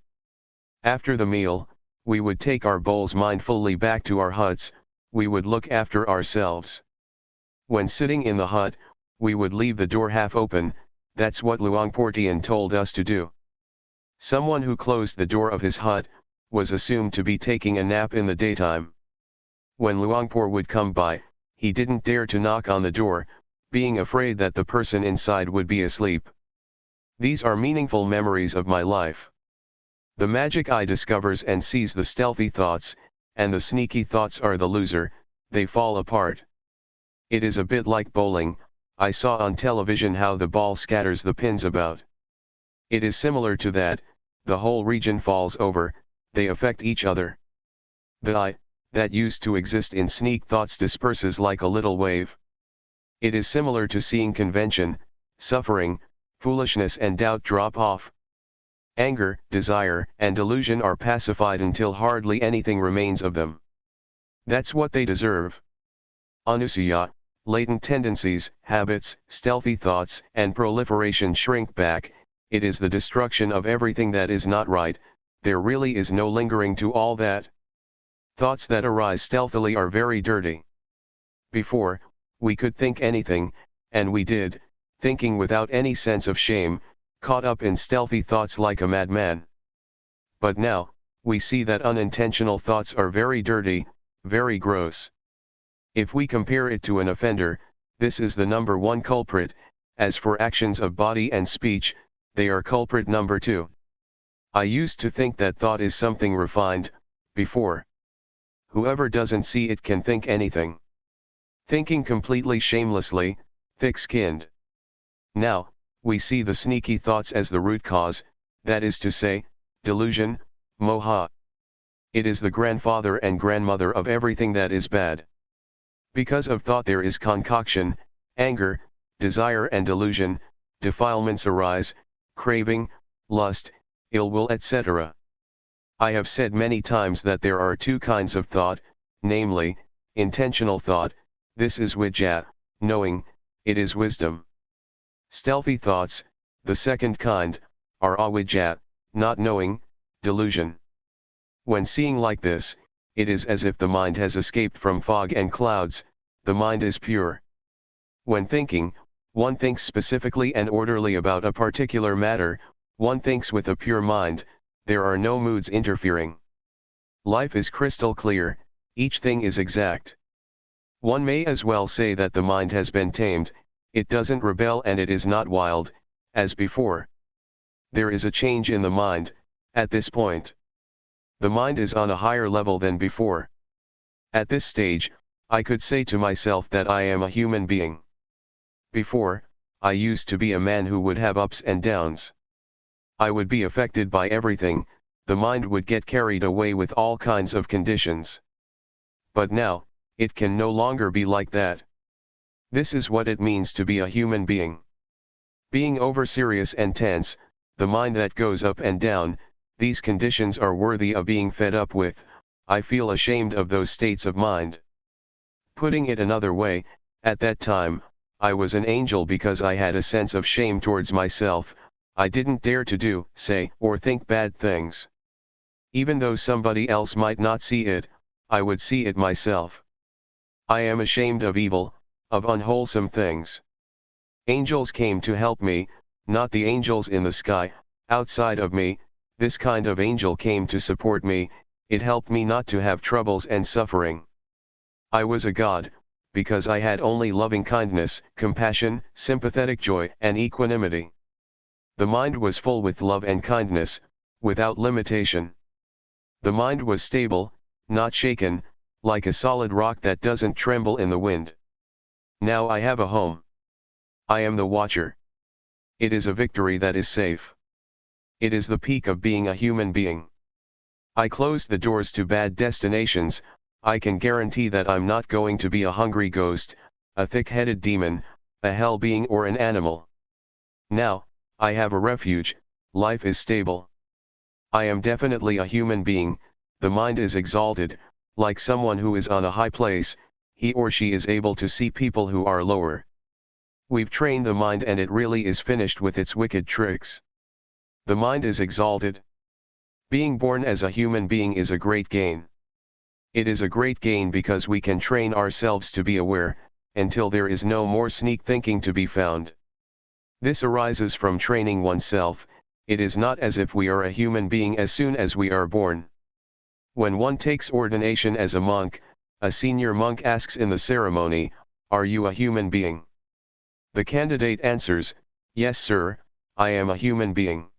After the meal, we would take our bowls mindfully back to our huts, we would look after ourselves. When sitting in the hut, we would leave the door half open, that's what Luangpor Teean told us to do. Someone who closed the door of his hut, was assumed to be taking a nap in the daytime. When Luangpor would come by, he didn't dare to knock on the door, being afraid that the person inside would be asleep. These are meaningful memories of my life. The magic eye discovers and sees the stealthy thoughts, and the sneaky thoughts are the loser, they fall apart. It is a bit like bowling, I saw on television how the ball scatters the pins about. It is similar to that, the whole region falls over, they affect each other. The I, that used to exist in sneak thoughts disperses like a little wave. It is similar to seeing convention, suffering, foolishness and doubt drop off. Anger, desire, and delusion are pacified until hardly anything remains of them. That's what they deserve. Anusaya, latent tendencies, habits, stealthy thoughts, and proliferation shrink back, it is the destruction of everything that is not right, there really is no lingering to all that. Thoughts that arise stealthily are very dirty. Before, we could think anything, and we did, thinking without any sense of shame, caught up in stealthy thoughts like a madman. But now, we see that unintentional thoughts are very dirty, very gross. If we compare it to an offender, this is the number 1 culprit, as for actions of body and speech, they are culprit number 2. I used to think that thought is something refined, before. Whoever doesn't see it can think anything. Thinking completely shamelessly, thick-skinned. Now, we see the sneaky thoughts as the root cause, that is to say, delusion, moha. It is the grandfather and grandmother of everything that is bad. Because of thought there is concoction, anger, desire and delusion, defilements arise, craving, lust, ill will etc. I have said many times that there are 2 kinds of thought, namely, intentional thought, this is vijja, knowing, it is wisdom. Stealthy thoughts, the second kind, are avijja, not knowing, delusion. When seeing like this, it is as if the mind has escaped from fog and clouds, the mind is pure. When thinking, one thinks specifically and orderly about a particular matter, one thinks with a pure mind, there are no moods interfering. Life is crystal clear, each thing is exact. One may as well say that the mind has been tamed, it doesn't rebel and it is not wild, as before. There is a change in the mind, at this point. The mind is on a higher level than before. At this stage, I could say to myself that I am a human being. Before, I used to be a man who would have ups and downs. I would be affected by everything, the mind would get carried away with all kinds of conditions. But now, it can no longer be like that. This is what it means to be a human being. Being over-serious and tense, the mind that goes up and down, these conditions are worthy of being fed up with. I feel ashamed of those states of mind. Putting it another way, at that time, I was an angel because I had a sense of shame towards myself. I didn't dare to do, say, or think bad things. Even though somebody else might not see it, I would see it myself. I am ashamed of evil, of unwholesome things. Angels came to help me, not the angels in the sky, outside of me. This kind of angel came to support me, it helped me not to have troubles and suffering. I was a god, because I had only loving kindness, compassion, sympathetic joy, and equanimity. The mind was full with love and kindness, without limitation. The mind was stable, not shaken, like a solid rock that doesn't tremble in the wind. Now I have a home. I am the watcher. It is a victory that is safe. It is the peak of being a human being. I closed the doors to bad destinations. I can guarantee that I'm not going to be a hungry ghost, a thick-headed demon, a hell being or an animal. Now, I have a refuge, life is stable. I am definitely a human being, the mind is exalted, like someone who is on a high place, he or she is able to see people who are lower. We've trained the mind and it really is finished with its wicked tricks. The mind is exalted. Being born as a human being is a great gain. It is a great gain because we can train ourselves to be aware, until there is no more sneak thinking to be found. This arises from training oneself. It is not as if we are a human being as soon as we are born. When one takes ordination as a monk, a senior monk asks in the ceremony, "Are you a human being?" The candidate answers, "Yes, sir, I am a human being."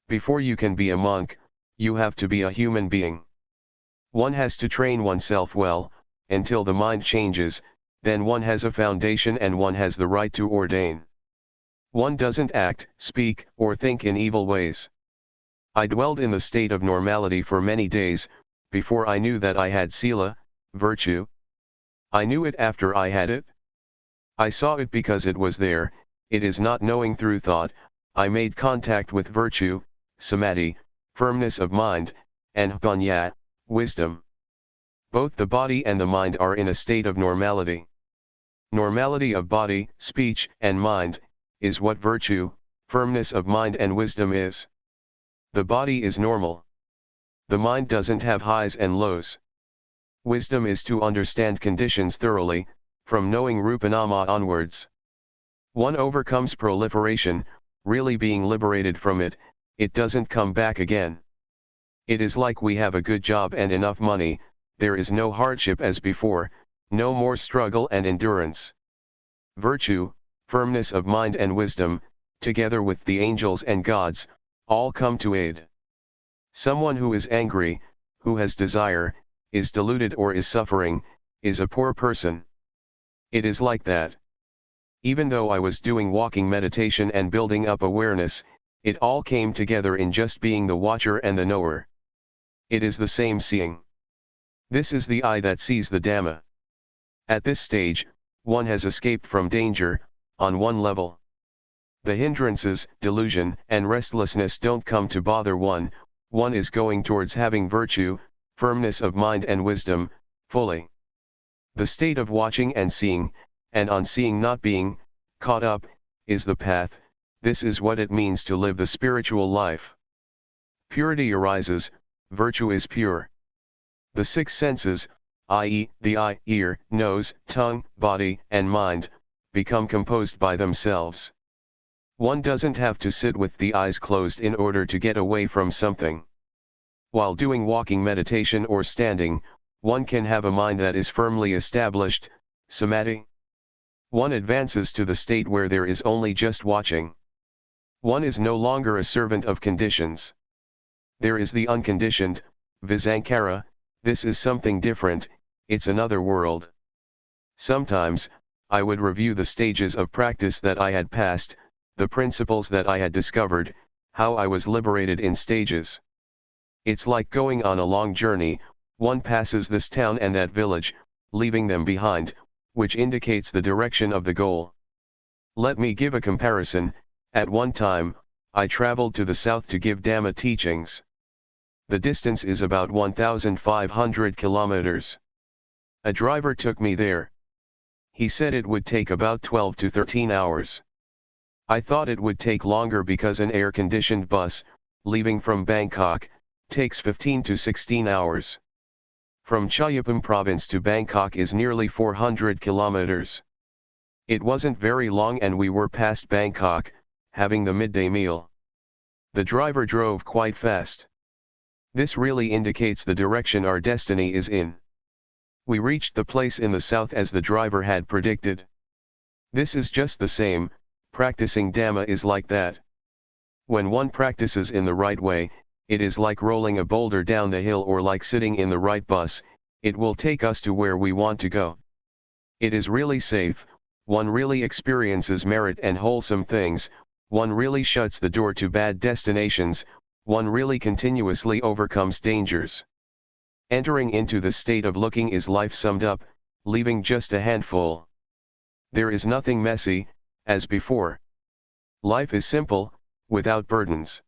Before you can be a monk, you have to be a human being. One has to train oneself well, until the mind changes, then one has a foundation and one has the right to ordain. One doesn't act, speak, or think in evil ways. I dwelled in the state of normality for many days, before I knew that I had sila, virtue. I knew it after I had it. I saw it because it was there. It is not knowing through thought. I made contact with virtue, samadhi, firmness of mind, and panya, wisdom. Both the body and the mind are in a state of normality. Normality of body, speech, and mind, is what virtue, firmness of mind and wisdom is. The body is normal. The mind doesn't have highs and lows. Wisdom is to understand conditions thoroughly, from knowing Rupanama onwards. One overcomes proliferation, really being liberated from it, it doesn't come back again. It is like we have a good job and enough money, there is no hardship as before, no more struggle and endurance. Virtue, firmness of mind and wisdom, together with the angels and gods, all come to aid. Someone who is angry, who has desire, is deluded or is suffering, is a poor person. It is like that. Even though I was doing walking meditation and building up awareness, it all came together in just being the watcher and the knower. It is the same seeing. This is the eye that sees the Dhamma. At this stage, one has escaped from danger, on one level. The hindrances, delusion, and restlessness don't come to bother one is going towards having virtue, firmness of mind and wisdom, fully. The state of watching and seeing, and on seeing not being caught up, is the path. This is what it means to live the spiritual life. Purity arises, virtue is pure. The six senses, i.e., the eye, ear, nose, tongue, body, and mind, become composed by themselves. One doesn't have to sit with the eyes closed in order to get away from something. While doing walking meditation or standing, one can have a mind that is firmly established, samadhi. One advances to the state where there is only just watching. One is no longer a servant of conditions. There is the unconditioned, visankhara. This is something different, it's another world. Sometimes, I would review the stages of practice that I had passed, the principles that I had discovered, how I was liberated in stages. It's like going on a long journey, one passes this town and that village, leaving them behind, which indicates the direction of the goal. Let me give a comparison. At one time, I traveled to the south to give Dhamma teachings. The distance is about 1,500 kilometers. A driver took me there. He said it would take about 12 to 13 hours. I thought it would take longer because an air-conditioned bus, leaving from Bangkok, takes 15 to 16 hours. From Chayapum province to Bangkok is nearly 400 kilometers. It wasn't very long and we were past Bangkok, having the midday meal. The driver drove quite fast. This really indicates the direction our destiny is in. We reached the place in the south as the driver had predicted. This is just the same, practicing Dhamma is like that. When one practices in the right way, it is like rolling a boulder down the hill or like sitting in the right bus, it will take us to where we want to go. It is really safe, one really experiences merit and wholesome things, one really shuts the door to bad destinations, one really continuously overcomes dangers. Entering into the state of looking is life summed up, leaving just a handful. There is nothing messy, as before. Life is simple, without burdens.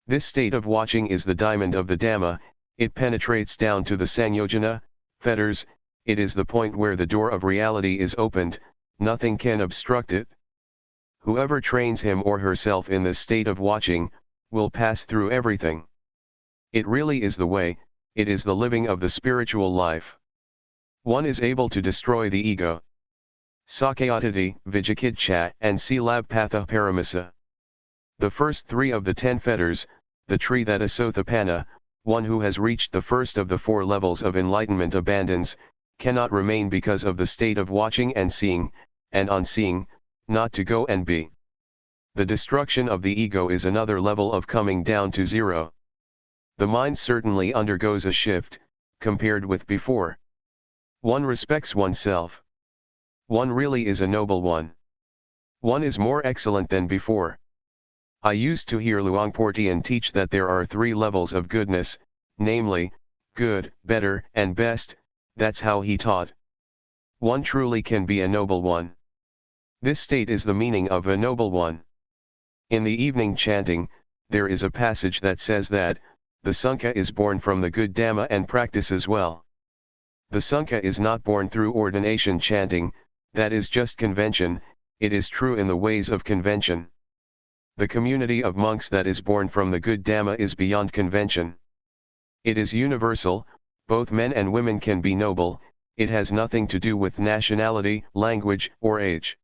This state of watching is the diamond of the Dhamma, it penetrates down to the Sanyojana, fetters, it is the point where the door of reality is opened, nothing can obstruct it. Whoever trains him or herself in this state of watching, will pass through everything. It really is the way, it is the living of the spiritual life. One is able to destroy the ego. Sakayatati, Vijikidcha, and Silabpatha Paramasa. The first three of the 10 fetters, the tree that Asothapana, one who has reached the first of the 4 levels of enlightenment abandons, cannot remain because of the state of watching and seeing, and on seeing, not to go and be. The destruction of the ego is another level of coming down to zero. The mind certainly undergoes a shift, compared with before. One respects oneself. One really is a noble one. One is more excellent than before. I used to hear Luangpor Teean teach that there are 3 levels of goodness, namely, good, better, and best, that's how he taught. One truly can be a noble one. This state is the meaning of a noble one. In the evening chanting, there is a passage that says that, the Sangha is born from the good Dhamma and practices well. The Sangha is not born through ordination chanting, that is just convention, it is true in the ways of convention. The community of monks that is born from the good Dhamma is beyond convention. It is universal, both men and women can be noble, it has nothing to do with nationality, language, or age.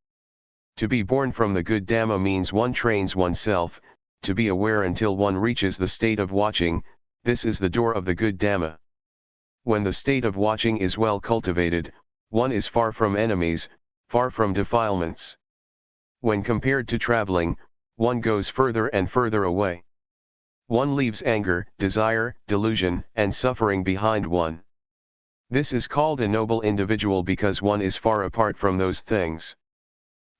To be born from the good Dhamma means one trains oneself, to be aware until one reaches the state of watching, this is the door of the good Dhamma. When the state of watching is well cultivated, one is far from enemies, far from defilements. When compared to traveling, one goes further and further away. One leaves anger, desire, delusion, and suffering behind one. This is called a noble individual because one is far apart from those things.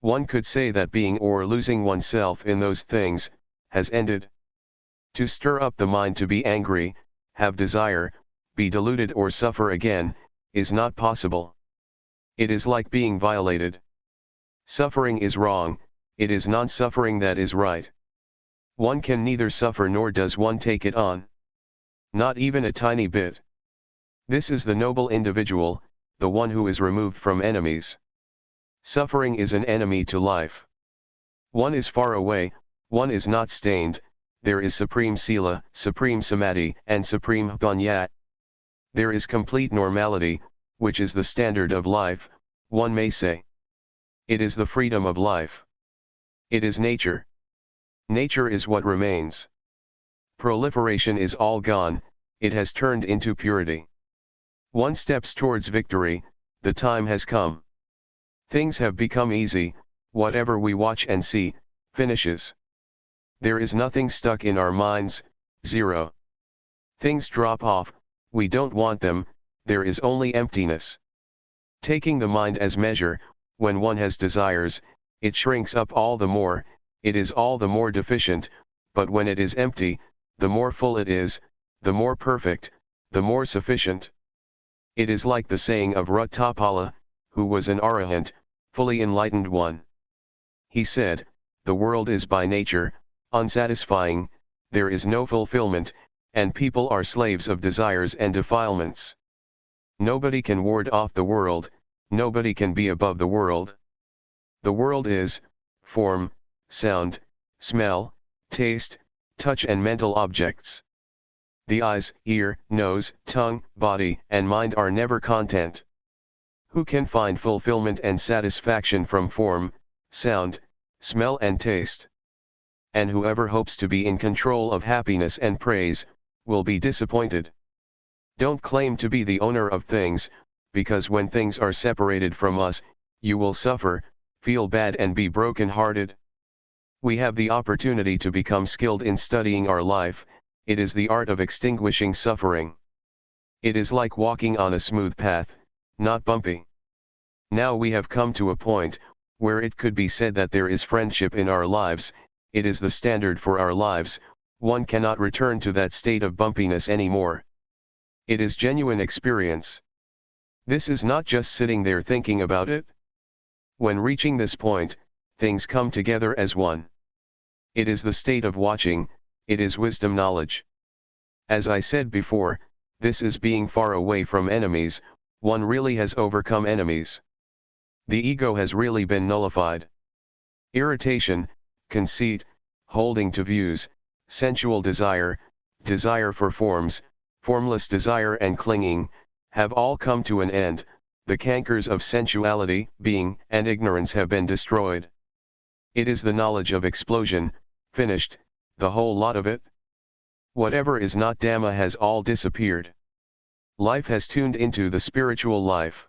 One could say that being or losing oneself in those things, has ended. To stir up the mind to be angry, have desire, be deluded or suffer again, is not possible. It is like being violated. Suffering is wrong, it is non-suffering that is right. One can neither suffer nor does one take it on. Not even a tiny bit. This is the noble individual, the one who is removed from enemies. Suffering is an enemy to life. One is far away, one is not stained, there is supreme sila, supreme samadhi, and supreme panya. There is complete normality, which is the standard of life, one may say. It is the freedom of life. It is nature. Nature is what remains. Proliferation is all gone, it has turned into purity. One steps towards victory, the time has come. Things have become easy, whatever we watch and see, finishes. There is nothing stuck in our minds, zero. Things drop off, we don't want them, there is only emptiness. Taking the mind as measure, when one has desires, it shrinks up all the more, it is all the more deficient, but when it is empty, the more full it is, the more perfect, the more sufficient. It is like the saying of Adhiṭṭhāna, who was an arahant, fully enlightened one. He said, "The world is by nature unsatisfying, there is no fulfillment, and people are slaves of desires and defilements. Nobody can ward off the world, nobody can be above the world. The world is form, sound, smell, taste, touch and mental objects. The eyes, ear, nose, tongue, body, and mind are never content. Who can find fulfillment and satisfaction from form, sound, smell and taste? And whoever hopes to be in control of happiness and praise, will be disappointed. Don't claim to be the owner of things, because when things are separated from us, you will suffer, feel bad and be broken-hearted. We have the opportunity to become skilled in studying our life, it is the art of extinguishing suffering. It is like walking on a smooth path, not bumpy. Now we have come to a point, where it could be said that there is friendship in our lives, it is the standard for our lives, one cannot return to that state of bumpiness anymore. It is genuine experience. This is not just sitting there thinking about it. When reaching this point, things come together as one. It is the state of watching, it is wisdom knowledge. As I said before, this is being far away from enemies, one really has overcome enemies. The ego has really been nullified. Irritation, conceit, holding to views, sensual desire, desire for forms, formless desire and clinging, have all come to an end, the cankers of sensuality, being, and ignorance have been destroyed. It is the knowledge of explosion, finished, the whole lot of it. Whatever is not Dhamma has all disappeared. Life has tuned into the spiritual life.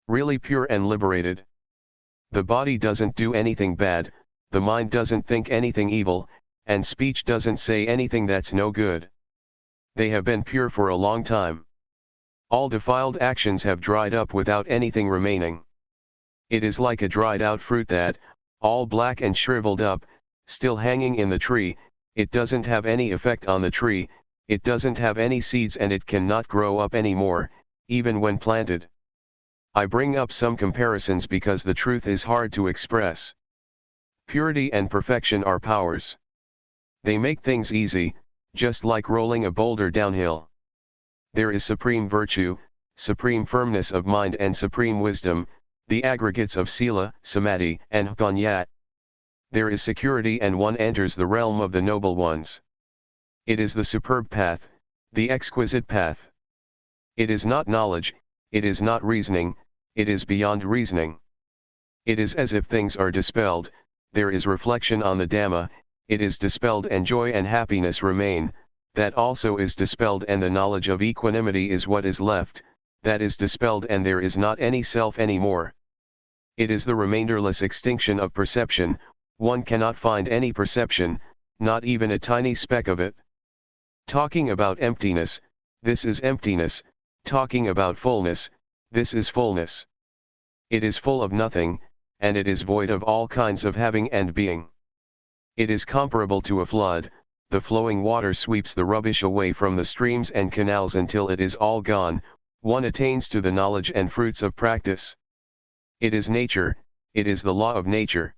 Really pure and liberated. The body doesn't do anything bad, the mind doesn't think anything evil, and speech doesn't say anything that's no good. They have been pure for a long time. All defiled actions have dried up without anything remaining. It is like a dried out fruit that, all black and shriveled up, still hanging in the tree, it doesn't have any effect on the tree, it doesn't have any seeds and it cannot grow up anymore, even when planted. I bring up some comparisons because the truth is hard to express. Purity and perfection are powers. They make things easy, just like rolling a boulder downhill. There is supreme virtue, supreme firmness of mind and supreme wisdom, the aggregates of sila, samadhi, and panya. There is security and one enters the realm of the noble ones. It is the superb path, the exquisite path. It is not knowledge, it is not reasoning, it is beyond reasoning. It is as if things are dispelled, there is reflection on the Dhamma, it is dispelled and joy and happiness remain, that also is dispelled and the knowledge of equanimity is what is left, that is dispelled and there is not any self anymore. It is the remainderless extinction of perception, one cannot find any perception, not even a tiny speck of it. Talking about emptiness, this is emptiness, talking about fullness, this is fullness. It is full of nothing, and it is void of all kinds of having and being. It is comparable to a flood, the flowing water sweeps the rubbish away from the streams and canals until it is all gone, one attains to the knowledge and fruits of practice. It is nature, it is the law of nature.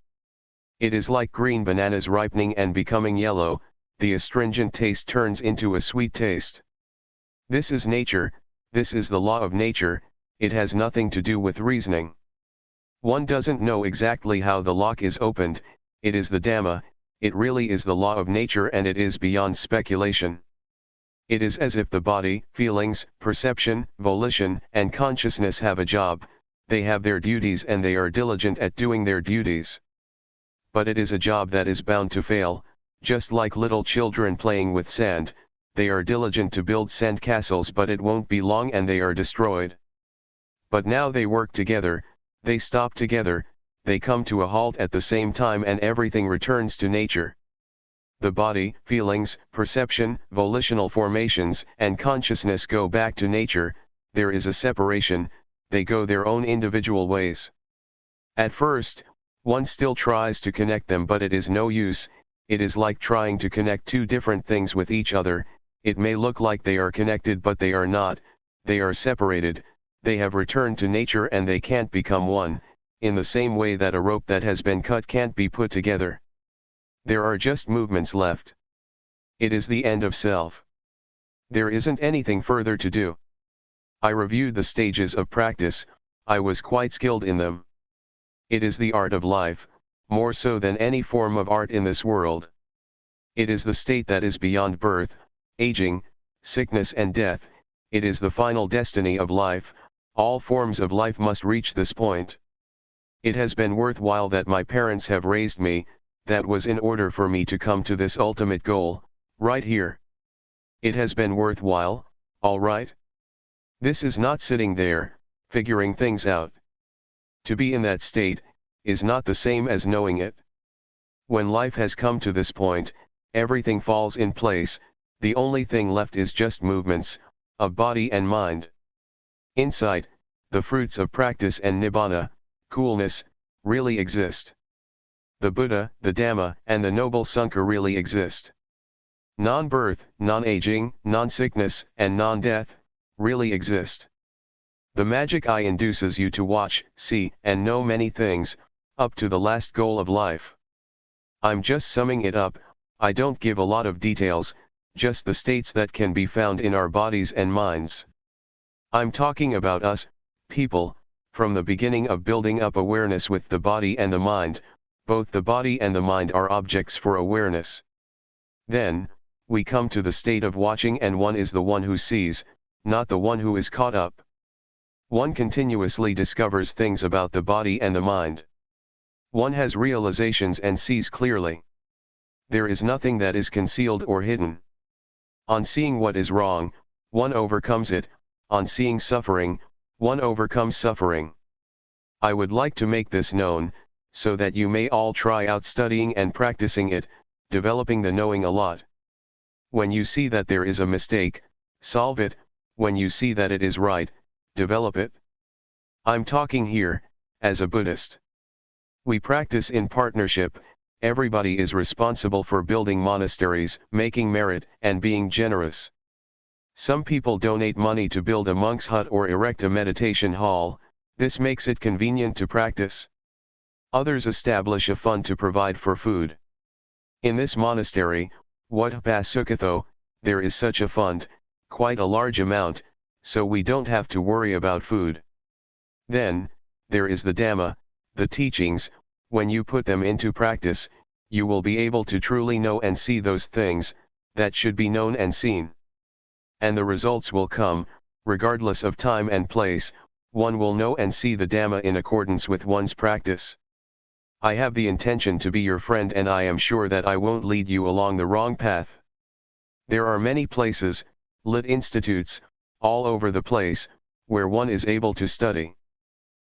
It is like green bananas ripening and becoming yellow, the astringent taste turns into a sweet taste. This is nature, this is the law of nature, it has nothing to do with reasoning. One doesn't know exactly how the lock is opened, it is the Dhamma, it really is the law of nature and it is beyond speculation. It is as if the body, feelings, perception, volition, and consciousness have a job, they have their duties and they are diligent at doing their duties. But it is a job that is bound to fail, just like little children playing with sand, they are diligent to build sand castles but it won't be long and they are destroyed. But now they work together, they stop together, they come to a halt at the same time and everything returns to nature. The body, feelings, perception, volitional formations, and consciousness go back to nature, there is a separation, they go their own individual ways. At first, one still tries to connect them but it is no use, it is like trying to connect two different things with each other, it may look like they are connected but they are not, they are separated, they have returned to nature and they can't become one, in the same way that a rope that has been cut can't be put together. There are just movements left. It is the end of self. There isn't anything further to do. I reviewed the stages of practice, I was quite skilled in them. It is the art of life, more so than any form of art in this world. It is the state that is beyond birth, aging, sickness and death, it is the final destiny of life, all forms of life must reach this point. It has been worthwhile that my parents have raised me, that was in order for me to come to this ultimate goal, right here. It has been worthwhile, all right? This is not sitting there, figuring things out. To be in that state, is not the same as knowing it. When life has come to this point, everything falls in place, the only thing left is just movements, of body and mind. Insight, the fruits of practice and nibbana, coolness, really exist. The Buddha, the Dhamma, and the Noble Sangha really exist. Non-birth, non-aging, non-sickness, and non-death, really exist. The magic eye induces you to watch, see, and know many things, up to the last goal of life. I'm just summing it up, I don't give a lot of details, just the states that can be found in our bodies and minds. I'm talking about us, people, from the beginning of building up awareness with the body and the mind, both the body and the mind are objects for awareness. Then, we come to the state of watching and one is the one who sees, not the one who is caught up. One continuously discovers things about the body and the mind. One has realizations and sees clearly. There is nothing that is concealed or hidden. On seeing what is wrong, one overcomes it, on seeing suffering, one overcomes suffering. I would like to make this known, so that you may all try out studying and practicing it, developing the knowing a lot. When you see that there is a mistake, solve it, when you see that it is right, develop it. I'm talking here, as a Buddhist. We practice in partnership, everybody is responsible for building monasteries, making merit, and being generous. Some people donate money to build a monk's hut or erect a meditation hall, this makes it convenient to practice. Others establish a fund to provide for food. In this monastery, Wat Pa Sukatho, there is such a fund, quite a large amount, so we don't have to worry about food. Then, there is the Dhamma, the teachings, when you put them into practice, you will be able to truly know and see those things, that should be known and seen. And the results will come, regardless of time and place, one will know and see the Dhamma in accordance with one's practice. I have the intention to be your friend and I am sure that I won't lead you along the wrong path. There are many places, lit institutes, all over the place, where one is able to study.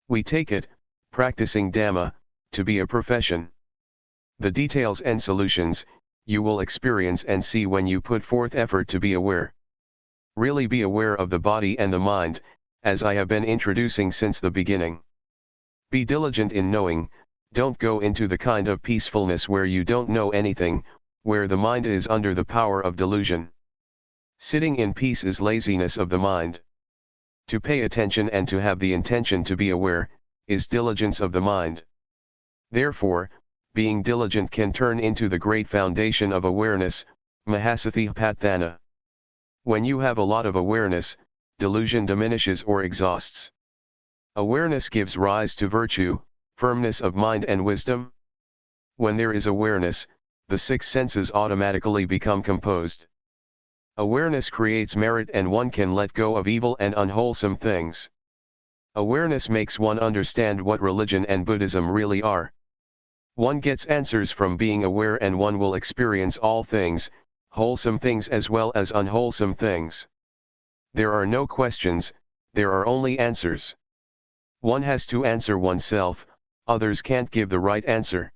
We take it, practicing Dhamma, to be a profession. The details and solutions, you will experience and see when you put forth effort to be aware. Really be aware of the body and the mind, as I have been introducing since the beginning. Be diligent in knowing, don't go into the kind of peacefulness where you don't know anything, where the mind is under the power of delusion. Sitting in peace is laziness of the mind. To pay attention and to have the intention to be aware, is diligence of the mind. Therefore, being diligent can turn into the great foundation of awareness, Adhiṭṭhāna. When you have a lot of awareness, delusion diminishes or exhausts. Awareness gives rise to virtue, firmness of mind and wisdom. When there is awareness, the six senses automatically become composed. Awareness creates merit and one can let go of evil and unwholesome things. Awareness makes one understand what religion and Buddhism really are. One gets answers from being aware and one will experience all things, wholesome things as well as unwholesome things. There are no questions, there are only answers. One has to answer oneself, others can't give the right answer.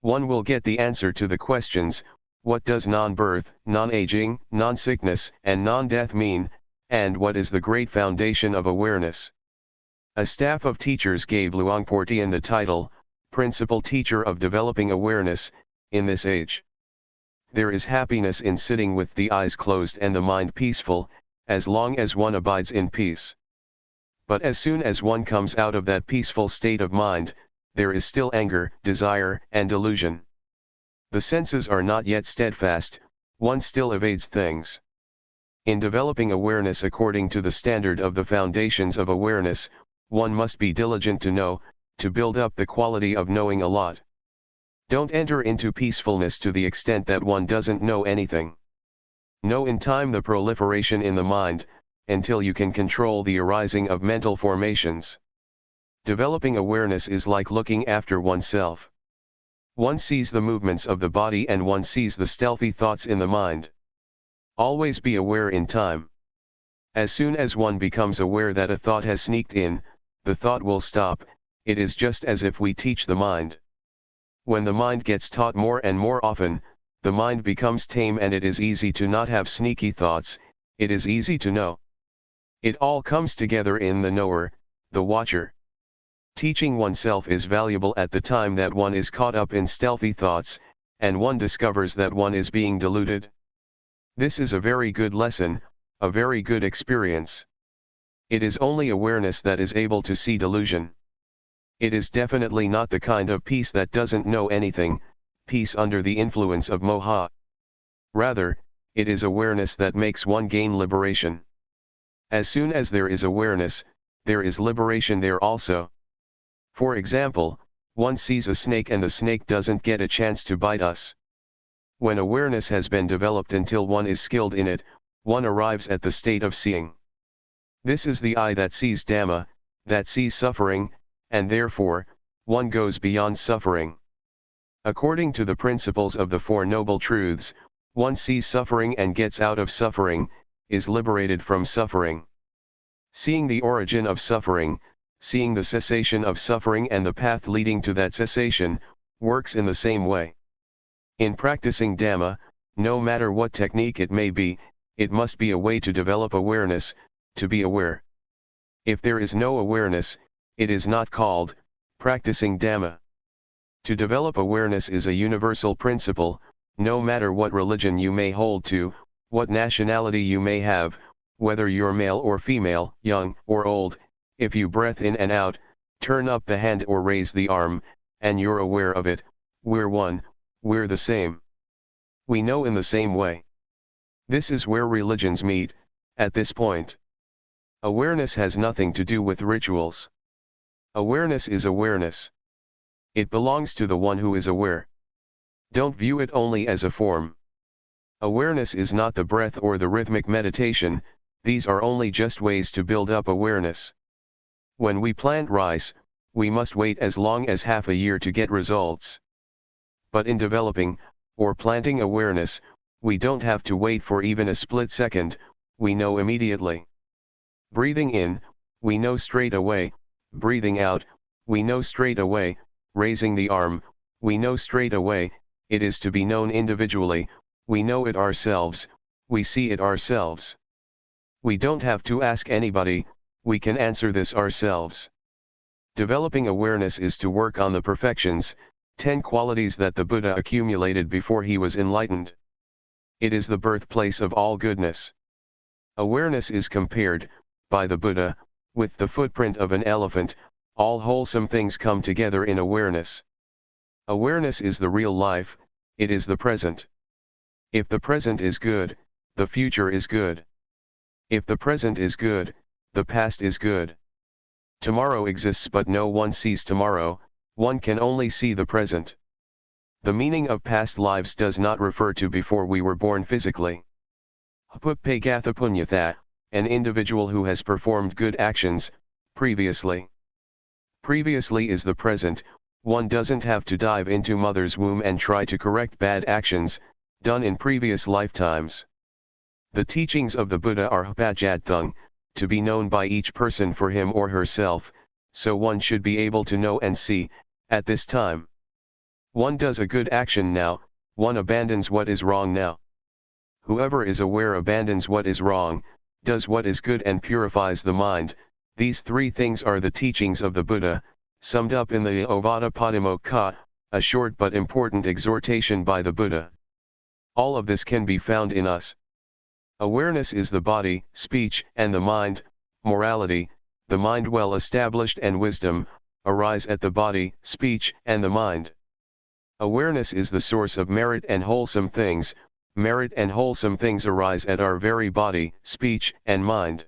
One will get the answer to the questions, what does non-birth, non-aging, non-sickness, and non-death mean, and what is the great foundation of awareness? A staff of teachers gave Luangpor Teean the title, Principal Teacher of Developing Awareness, in this age. There is happiness in sitting with the eyes closed and the mind peaceful, as long as one abides in peace. But as soon as one comes out of that peaceful state of mind, there is still anger, desire, and delusion. The senses are not yet steadfast, one still evades things. In developing awareness according to the standard of the foundations of awareness, one must be diligent to know, to build up the quality of knowing a lot. Don't enter into peacefulness to the extent that one doesn't know anything. Know in time the proliferation in the mind, until you can control the arising of mental formations. Developing awareness is like looking after oneself. One sees the movements of the body and one sees the stealthy thoughts in the mind. Always be aware in time. As soon as one becomes aware that a thought has sneaked in, the thought will stop. It is just as if we teach the mind. When the mind gets taught more and more often, the mind becomes tame and it is easy to not have sneaky thoughts, it is easy to know. It all comes together in the knower, the watcher. Teaching oneself is valuable at the time that one is caught up in stealthy thoughts, and one discovers that one is being deluded. This is a very good lesson, a very good experience. It is only awareness that is able to see delusion. It is definitely not the kind of peace that doesn't know anything, peace under the influence of moha. Rather, it is awareness that makes one gain liberation. As soon as there is awareness, there is liberation there also. For example, one sees a snake and the snake doesn't get a chance to bite us. When awareness has been developed until one is skilled in it, one arrives at the state of seeing. This is the eye that sees Dhamma, that sees suffering, and therefore, one goes beyond suffering. According to the principles of the Four Noble Truths, one sees suffering and gets out of suffering, is liberated from suffering. Seeing the origin of suffering, seeing the cessation of suffering and the path leading to that cessation, works in the same way. In practicing Dhamma, no matter what technique it may be, it must be a way to develop awareness, to be aware. If there is no awareness, it is not called practicing Dhamma. To develop awareness is a universal principle, no matter what religion you may hold to, what nationality you may have, whether you're male or female, young or old, if you breath in and out, turn up the hand or raise the arm, and you're aware of it, we're one, we're the same. We know in the same way. This is where religions meet, at this point. Awareness has nothing to do with rituals. Awareness is awareness. It belongs to the one who is aware. Don't view it only as a form. Awareness is not the breath or the rhythmic meditation, these are only just ways to build up awareness. When we plant rice, we must wait as long as half a year to get results. But in developing, or planting awareness, we don't have to wait for even a split second, we know immediately. Breathing in, we know straight away. Breathing out, we know straight away. Raising the arm, we know straight away. It is to be known individually, we know it ourselves, we see it ourselves. We don't have to ask anybody, we can answer this ourselves. Developing awareness is to work on the perfections, 10 qualities that the Buddha accumulated before he was enlightened. It is the birthplace of all goodness. Awareness is compared, by the Buddha, with the footprint of an elephant. All wholesome things come together in awareness. Awareness is the real life, it is the present. If the present is good, the future is good. If the present is good, the past is good. Tomorrow exists but no one sees tomorrow, one can only see the present. The meaning of past lives does not refer to before we were born physically. Punyatha, an individual who has performed good actions, previously. Previously is the present. One doesn't have to dive into mother's womb and try to correct bad actions, done in previous lifetimes. The teachings of the Buddha are Adhiṭṭhāna, to be known by each person for him or herself, so one should be able to know and see, at this time. One does a good action now, one abandons what is wrong now. Whoever is aware abandons what is wrong, does what is good and purifies the mind. These three things are the teachings of the Buddha, summed up in the Adhiṭṭhāna, a short but important exhortation by the Buddha. All of this can be found in us. Awareness is the body, speech, and the mind. Morality, the mind well established, and wisdom, arise at the body, speech, and the mind. Awareness is the source of merit and wholesome things. Merit and wholesome things arise at our very body, speech, and mind.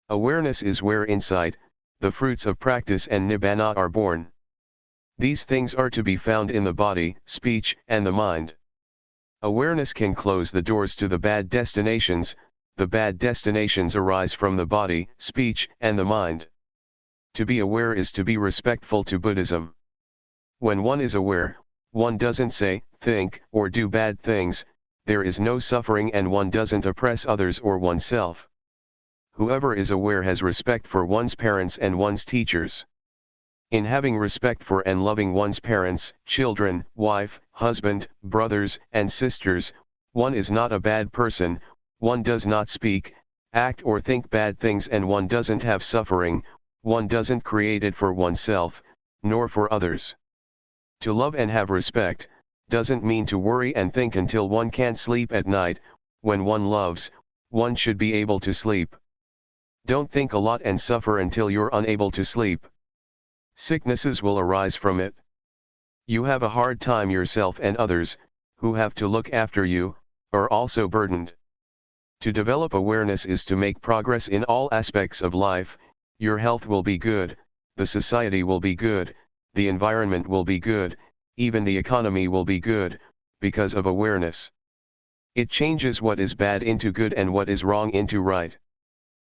Awareness is where insight, the fruits of practice, and nibbana are born. These things are to be found in the body, speech, and the mind. Awareness can close the doors to the bad destinations. The bad destinations arise from the body, speech, and the mind. To be aware is to be respectful to Buddhism. When one is aware, one doesn't say, think, or do bad things. There is no suffering and one doesn't oppress others or oneself. Whoever is aware has respect for one's parents and one's teachers. In having respect for and loving one's parents, children, wife, husband, brothers, and sisters, one is not a bad person, one does not speak, act or think bad things, and one doesn't have suffering, one doesn't create it for oneself, nor for others. To love and have respect doesn't mean to worry and think until one can't sleep at night. When one loves, one should be able to sleep. Don't think a lot and suffer until you're unable to sleep. Sicknesses will arise from it. You have a hard time yourself, and others, who have to look after you, are also burdened. To develop awareness is to make progress in all aspects of life. Your health will be good, the society will be good, the environment will be good, even the economy will be good, because of awareness. It changes what is bad into good and what is wrong into right.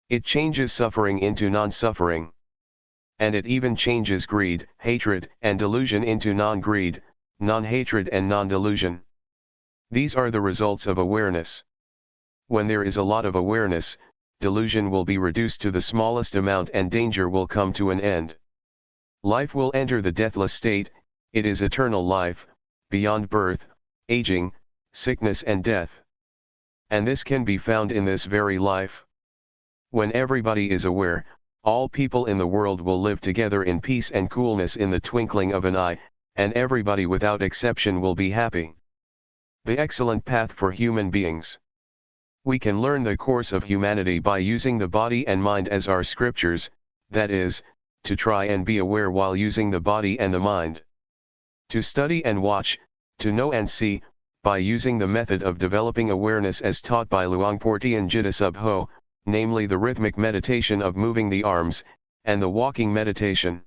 It changes suffering into non-suffering. And it even changes greed, hatred, and delusion into non-greed, non-hatred, and non-delusion. These are the results of awareness. When there is a lot of awareness, delusion will be reduced to the smallest amount and danger will come to an end. Life will enter the deathless state. It is eternal life, beyond birth, aging, sickness, and death. And this can be found in this very life. When everybody is aware, all people in the world will live together in peace and coolness in the twinkling of an eye, and everybody without exception will be happy. The excellent path for human beings. We can learn the course of humanity by using the body and mind as our scriptures, that is, to try and be aware while using the body and the mind. To study and watch, to know and see, by using the method of developing awareness as taught by Luangpor Teean Jidasubho, namely the rhythmic meditation of moving the arms, and the walking meditation.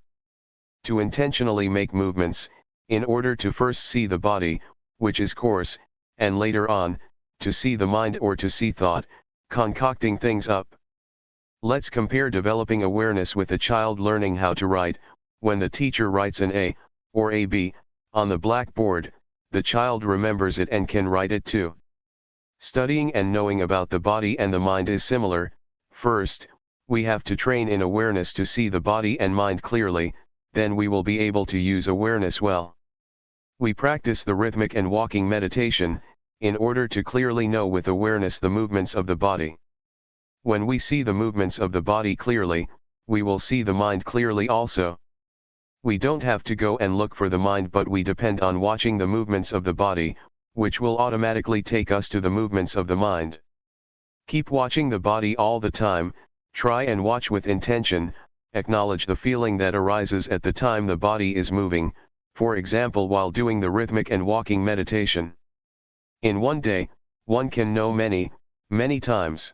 To intentionally make movements, in order to first see the body, which is coarse, and later on, to see the mind or to see thought, concocting things up. Let's compare developing awareness with a child learning how to write. When the teacher writes an A, or a B, on the blackboard, the child remembers it and can write it too. Studying and knowing about the body and the mind is similar. First, we have to train in awareness to see the body and mind clearly, then we will be able to use awareness well. We practice the rhythmic and walking meditation, in order to clearly know with awareness the movements of the body. When we see the movements of the body clearly, we will see the mind clearly also. We don't have to go and look for the mind, but we depend on watching the movements of the body, which will automatically take us to the movements of the mind. Keep watching the body all the time, try and watch with intention, acknowledge the feeling that arises at the time the body is moving, for example while doing the rhythmic and walking meditation. In one day, one can know many times.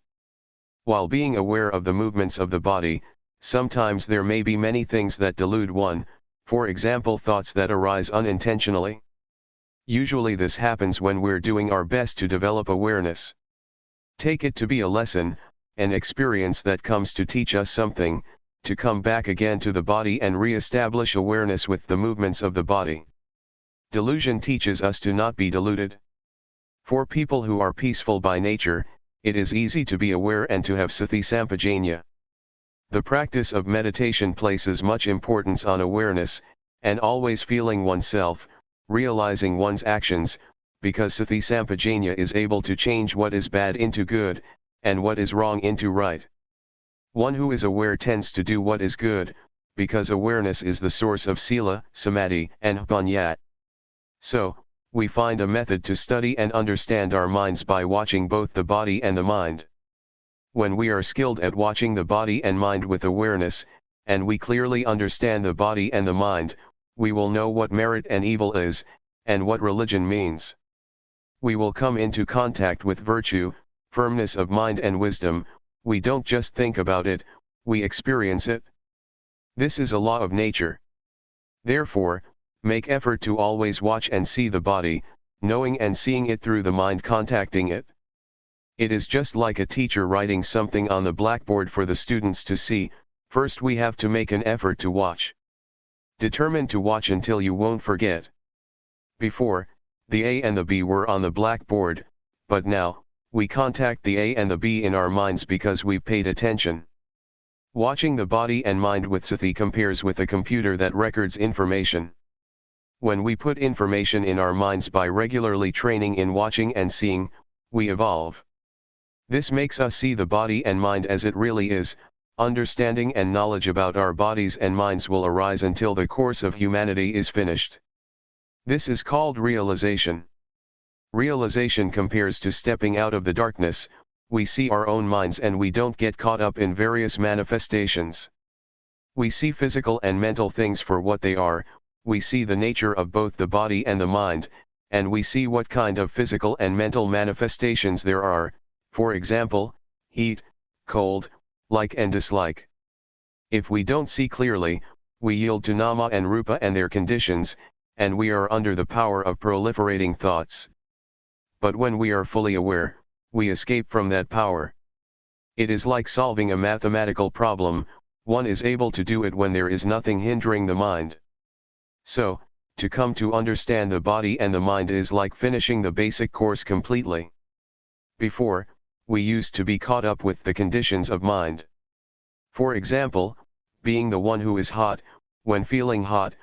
While being aware of the movements of the body, sometimes there may be many things that delude one, for example thoughts that arise unintentionally. Usually this happens when we're doing our best to develop awareness. Take it to be a lesson, an experience that comes to teach us something, to come back again to the body and re-establish awareness with the movements of the body. Delusion teaches us to not be deluded. For people who are peaceful by nature, it is easy to be aware and to have sati sampajanya. The practice of meditation places much importance on awareness, and always feeling oneself, realizing one's actions, because sati sampajanya is able to change what is bad into good, and what is wrong into right. One who is aware tends to do what is good, because awareness is the source of sila, samadhi, and panya. So, we find a method to study and understand our minds by watching both the body and the mind. When we are skilled at watching the body and mind with awareness, and we clearly understand the body and the mind, we will know what merit and evil is, and what religion means. We will come into contact with virtue, firmness of mind and wisdom. We don't just think about it, we experience it. This is a law of nature. Therefore, make effort to always watch and see the body, knowing and seeing it through the mind contacting it. It is just like a teacher writing something on the blackboard for the students to see. First we have to make an effort to watch. Determine to watch until you won't forget. Before, the A and the B were on the blackboard, but now, we contact the A and the B in our minds because we've paid attention. Watching the body and mind with sati compares with a computer that records information. When we put information in our minds by regularly training in watching and seeing, we evolve. This makes us see the body and mind as it really is. Understanding and knowledge about our bodies and minds will arise until the course of humanity is finished. This is called realization. Realization compares to stepping out of the darkness. We see our own minds and we don't get caught up in various manifestations. We see physical and mental things for what they are. We see the nature of both the body and the mind, and we see what kind of physical and mental manifestations there are, for example, heat, cold, like and dislike. If we don't see clearly, we yield to nama and rupa and their conditions, and we are under the power of proliferating thoughts. But when we are fully aware, we escape from that power. It is like solving a mathematical problem. One is able to do it when there is nothing hindering the mind. So, to come to understand the body and the mind is like finishing the basic course completely. Before, we used to be caught up with the conditions of mind. For example, being the one who is hot, when feeling hot,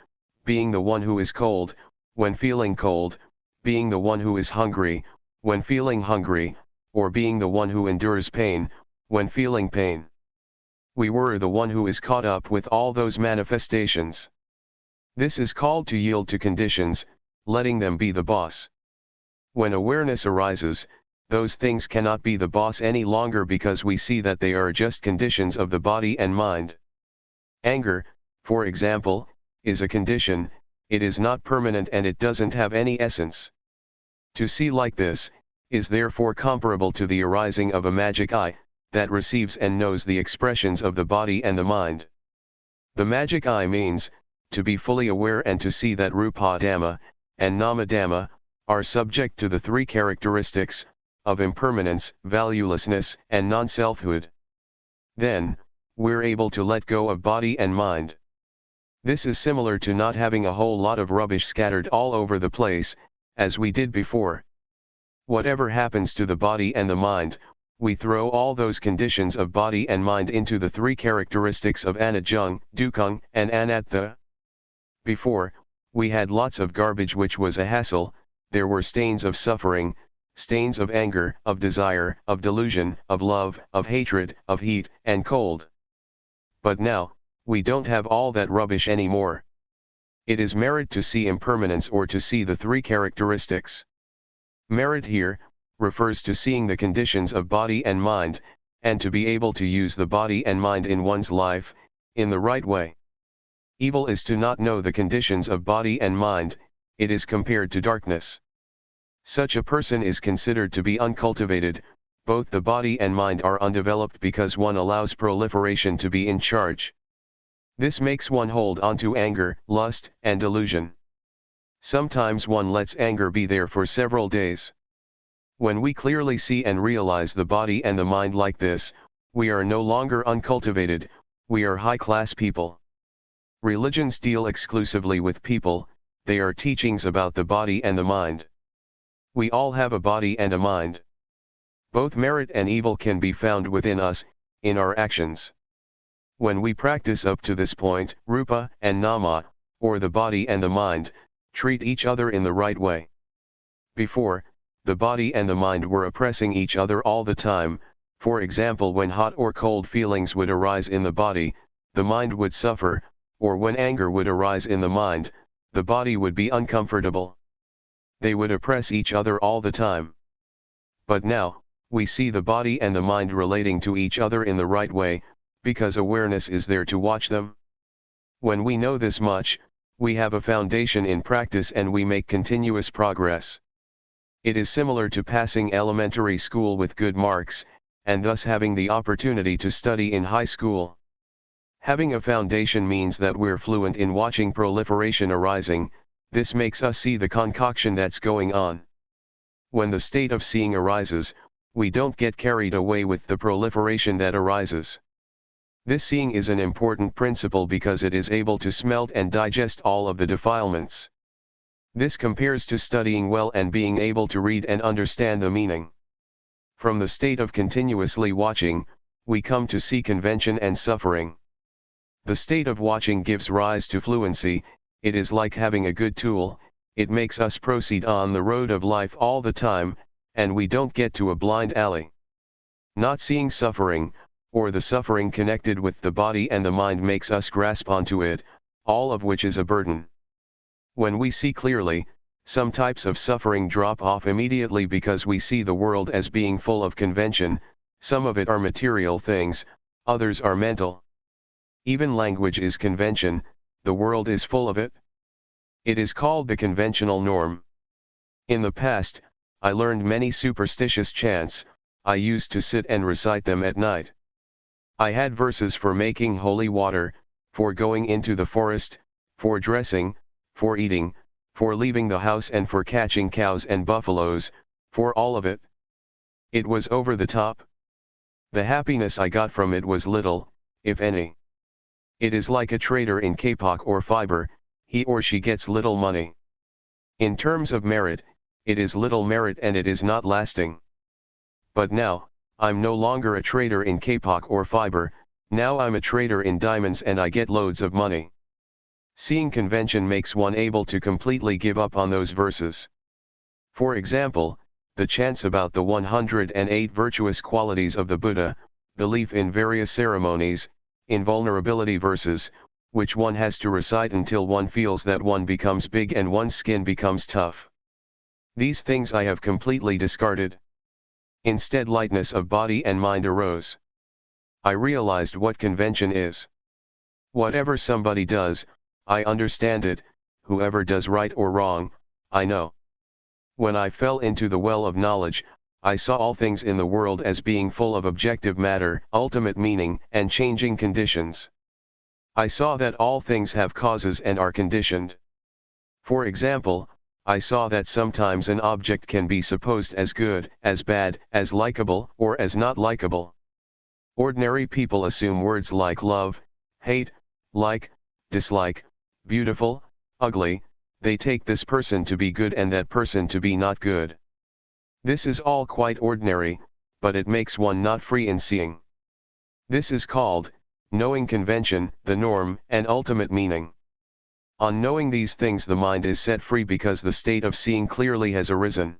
being the one who is cold, when feeling cold, being the one who is hungry, when feeling hungry, or being the one who endures pain, when feeling pain. We were the one who is caught up with all those manifestations. This is called to yield to conditions, letting them be the boss. When awareness arises, those things cannot be the boss any longer because we see that they are just conditions of the body and mind. Anger, for example, is a condition. It is not permanent and it doesn't have any essence. To see like this, is therefore comparable to the arising of a magic eye, that receives and knows the expressions of the body and the mind. The magic eye means, to be fully aware and to see that rupa dhamma, and nama dhamma, are subject to the three characteristics, of impermanence, valuelessness, and non-selfhood. Then, we're able to let go of body and mind. This is similar to not having a whole lot of rubbish scattered all over the place, as we did before. Whatever happens to the body and the mind, we throw all those conditions of body and mind into the three characteristics of anicca, dukkha, and anatta. Before, we had lots of garbage which was a hassle. There were stains of suffering, stains of anger, of desire, of delusion, of love, of hatred, of heat, and cold. But now, we don't have all that rubbish anymore. It is merit to see impermanence or to see the three characteristics. Merit here, refers to seeing the conditions of body and mind, and to be able to use the body and mind in one's life, in the right way. Evil is to not know the conditions of body and mind. It is compared to darkness. Such a person is considered to be uncultivated. Both the body and mind are undeveloped because one allows proliferation to be in charge. This makes one hold on to anger, lust, and delusion. Sometimes one lets anger be there for several days. When we clearly see and realize the body and the mind like this, we are no longer uncultivated, we are high-class people. Religions deal exclusively with people, they are teachings about the body and the mind. We all have a body and a mind. Both merit and evil can be found within us, in our actions. When we practice up to this point, rupa and nama, or the body and the mind, treat each other in the right way. Before, the body and the mind were oppressing each other all the time. For example, when hot or cold feelings would arise in the body, the mind would suffer, or when anger would arise in the mind, the body would be uncomfortable. They would oppress each other all the time. But now, we see the body and the mind relating to each other in the right way, because awareness is there to watch them. When we know this much, we have a foundation in practice and we make continuous progress. It is similar to passing elementary school with good marks, and thus having the opportunity to study in high school. Having a foundation means that we're fluent in watching proliferation arising. This makes us see the concoction that's going on. When the state of seeing arises, we don't get carried away with the proliferation that arises. This seeing is an important principle because it is able to smelt and digest all of the defilements. This compares to studying well and being able to read and understand the meaning. From the state of continuously watching, we come to see convention and suffering. The state of watching gives rise to fluency. It is like having a good tool, it makes us proceed on the road of life all the time, and we don't get to a blind alley. Not seeing suffering, or the suffering connected with the body and the mind makes us grasp onto it, all of which is a burden. When we see clearly, some types of suffering drop off immediately because we see the world as being full of convention. Some of it are material things, others are mental. Even language is convention, the world is full of it. It is called the conventional norm. In the past, I learned many superstitious chants. I used to sit and recite them at night. I had verses for making holy water, for going into the forest, for dressing, for eating, for leaving the house and for catching cows and buffaloes, for all of it. It was over the top. The happiness I got from it was little, if any. It is like a trader in kapok or fiber, he or she gets little money. In terms of merit, it is little merit and it is not lasting. But now, I'm no longer a trader in kapok or fiber, now I'm a trader in diamonds and I get loads of money. Seeing convention makes one able to completely give up on those verses. For example, the chants about the 108 virtuous qualities of the Buddha, belief in various ceremonies, invulnerability verses, which one has to recite until one feels that one becomes big and one's skin becomes tough. These things I have completely discarded. Instead, lightness of body and mind arose. I realized what convention is. Whatever somebody does, I understand it, whoever does right or wrong, I know. When I fell into the well of knowledge, I saw all things in the world as being full of objective matter, ultimate meaning, and changing conditions. I saw that all things have causes and are conditioned. For example, I saw that sometimes an object can be supposed as good, as bad, as likable, or as not likable. Ordinary people assume words like love, hate, like, dislike, beautiful, ugly, they take this person to be good and that person to be not good. This is all quite ordinary, but it makes one not free in seeing. This is called, knowing convention, the norm, and ultimate meaning. On knowing these things the mind is set free because the state of seeing clearly has arisen.